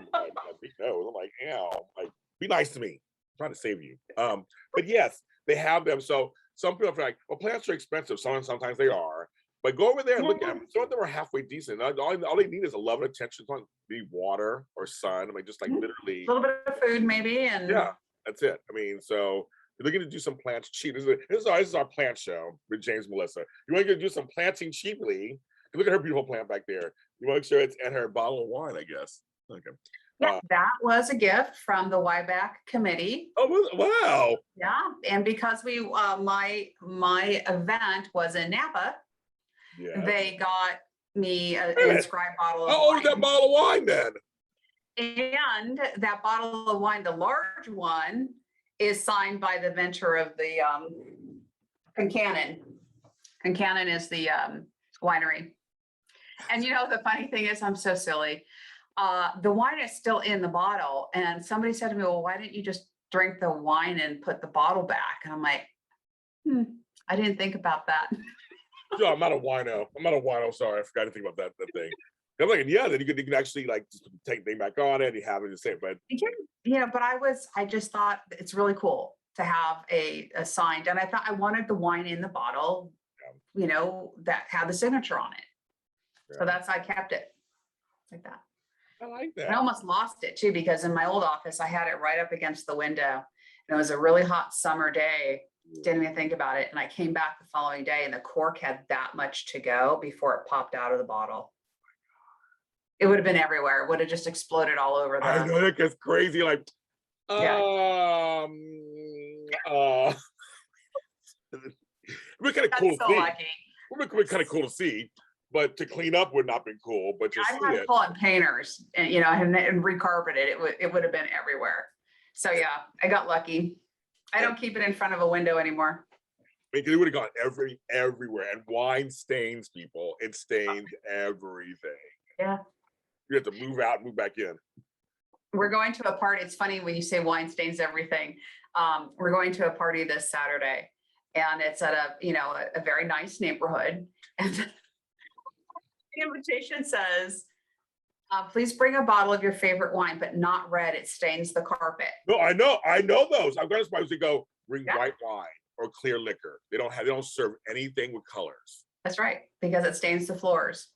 Speaker 1: big nose. I'm like, ow. Like, be nice to me. I'm trying to save you. But yes, they have them. So some people are like, well, plants are expensive. Sometimes they are. But go over there and look at them. Some of them are halfway decent. All they need is a love and attention. It's be water or sun. I mean, just like literally.
Speaker 2: A little bit of food, maybe. And
Speaker 1: yeah, that's it. I mean, so you're looking to do some plants cheap. This is our plant show with James and Melissa. You want to do some planting cheaply? Look at her beautiful plant back there. You want to make sure it's at her bottle of wine, I guess. Okay.
Speaker 2: Yeah, that was a gift from the YBAC committee.
Speaker 1: Oh, wow.
Speaker 2: Yeah, and because my event was in Napa, they got me an inscribed bottle of wine.
Speaker 1: How old is that bottle of wine then?
Speaker 2: And that bottle of wine, the large one, is signed by the venture of the Concannon. Concannon is the winery. And you know, the funny thing is, I'm so silly. The wine is still in the bottle. And somebody said to me, well, why didn't you just drink the wine and put the bottle back? And I'm like, I didn't think about that.
Speaker 1: No, I'm not a wino. Sorry, I forgot to think about that thing. I'm like, yeah, then you can actually like just take the thing back on it and you have it the same. But
Speaker 2: but I just thought it's really cool to have a signed, and I thought I wanted the wine in the bottle, you know, that had the signature on it. Yeah. So that's, I kept it like that.
Speaker 1: I like that.
Speaker 2: I almost lost it too, because in my old office, I had it right up against the window, and it was a really hot summer day. Didn't even think about it. And I came back the following day and the cork had that much to go before it popped out of the bottle. It would have been everywhere. It would have just exploded all over the.
Speaker 1: I know, that gets crazy. Like, it would be kind of cool to see. Lucky. It would be kind of cool to see, but to clean up would not have been cool. But just
Speaker 2: I'd have pulled painters and, you know, and recarpet it. It would have been everywhere. So yeah, I got lucky. I don't keep it in front of a window anymore.
Speaker 1: I mean, it would have gone everywhere. And wine stains people. It stains everything.
Speaker 2: Yeah.
Speaker 1: You have to move out and move back in.
Speaker 2: We're going to a party. It's funny when you say wine stains everything. We're going to a party this Saturday, and it's at a very nice neighborhood. And the invitation says, please bring a bottle of your favorite wine, but not red. It stains the carpet.
Speaker 1: No, I know those. I'm going to supposed to go bring white wine or clear liquor. They don't serve anything with colors.
Speaker 2: That's right, because it stains the floors.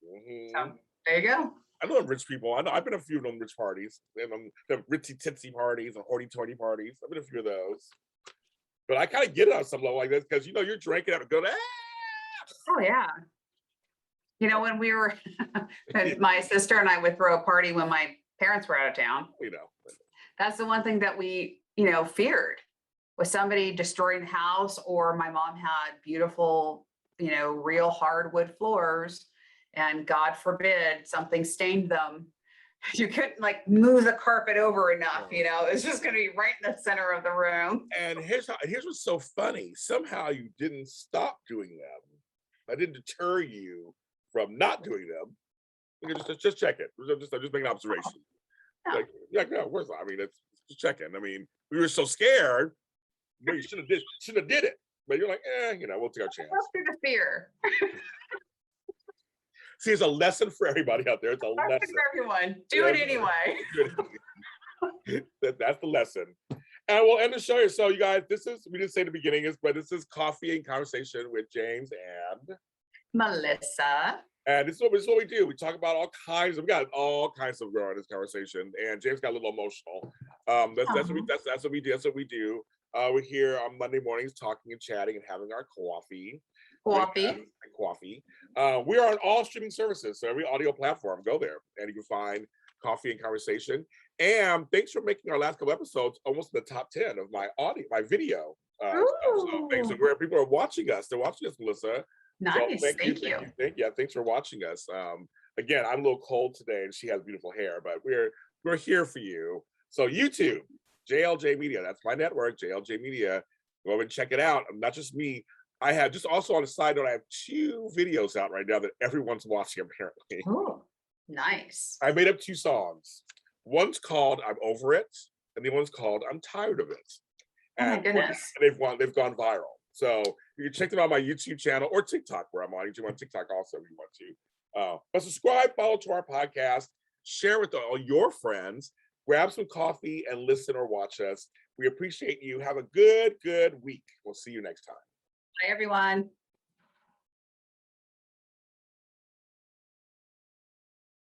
Speaker 2: So there you go.
Speaker 1: I know rich people. I've been to a few of them rich parties, and the ritzy titsy parties and hoity-toity parties. I've been to a few of those. But I kind of get it on some level like this because you're drinking out and go,
Speaker 2: Oh yeah. You know, when we were, my sister and I would throw a party when my parents were out of town. That's the one thing that we, feared, was somebody destroying the house, or my mom had beautiful, real hardwood floors, and God forbid something stained them. You couldn't like move the carpet over enough, it's just going to be right in the center of the room.
Speaker 1: And here's what's so funny. Somehow you didn't stop doing them. I didn't deter you from not doing them. Just check it. I'm just making an observation.
Speaker 2: Oh, yeah.
Speaker 1: Where's I mean, it's just checking. I mean, we were so scared. You should have did it. But you're like, we'll take our chance.
Speaker 2: Through the fear.
Speaker 1: See, it's a lesson for everybody out there. It's a lesson
Speaker 2: for everyone. Do it anyway.
Speaker 1: That's the lesson. And we'll end the show here. So you guys, we didn't say the beginning but this is Coffee and Conversation with James and
Speaker 2: Melissa.
Speaker 1: And this is what we do. We talk about we got all kinds of girl in this conversation. And James got a little emotional. That's what we do. That's what we do. We're here on Monday mornings talking and chatting and having our coffee. Coffee. We are on all streaming services. So every audio platform, go there and you can find Coffee and Conversation. And thanks for making our last couple episodes almost in the top 10 of my video. So thanks where people are watching us. They're watching us, Melissa.
Speaker 2: Nice.
Speaker 1: So thank you. Thanks for watching us. Again, I'm a little cold today and she has beautiful hair, but we're here for you. So YouTube, JLJ Media, that's my network, JLJ Media. Go over and check it out. Not just me. I have just also on a side note, I have 2 videos out right now that everyone's watching apparently.
Speaker 2: Oh, nice.
Speaker 1: I made up 2 songs. One's called I'm Over It, and the other one's called I'm Tired of It.
Speaker 2: And oh my goodness.
Speaker 1: They've gone viral. So you can check them out on my YouTube channel or TikTok where I'm on. You can on TikTok also if you want to. But subscribe, follow to our podcast, share with all your friends, grab some coffee and listen or watch us. We appreciate you. Have a good week. We'll see you next time.
Speaker 2: Bye, everyone.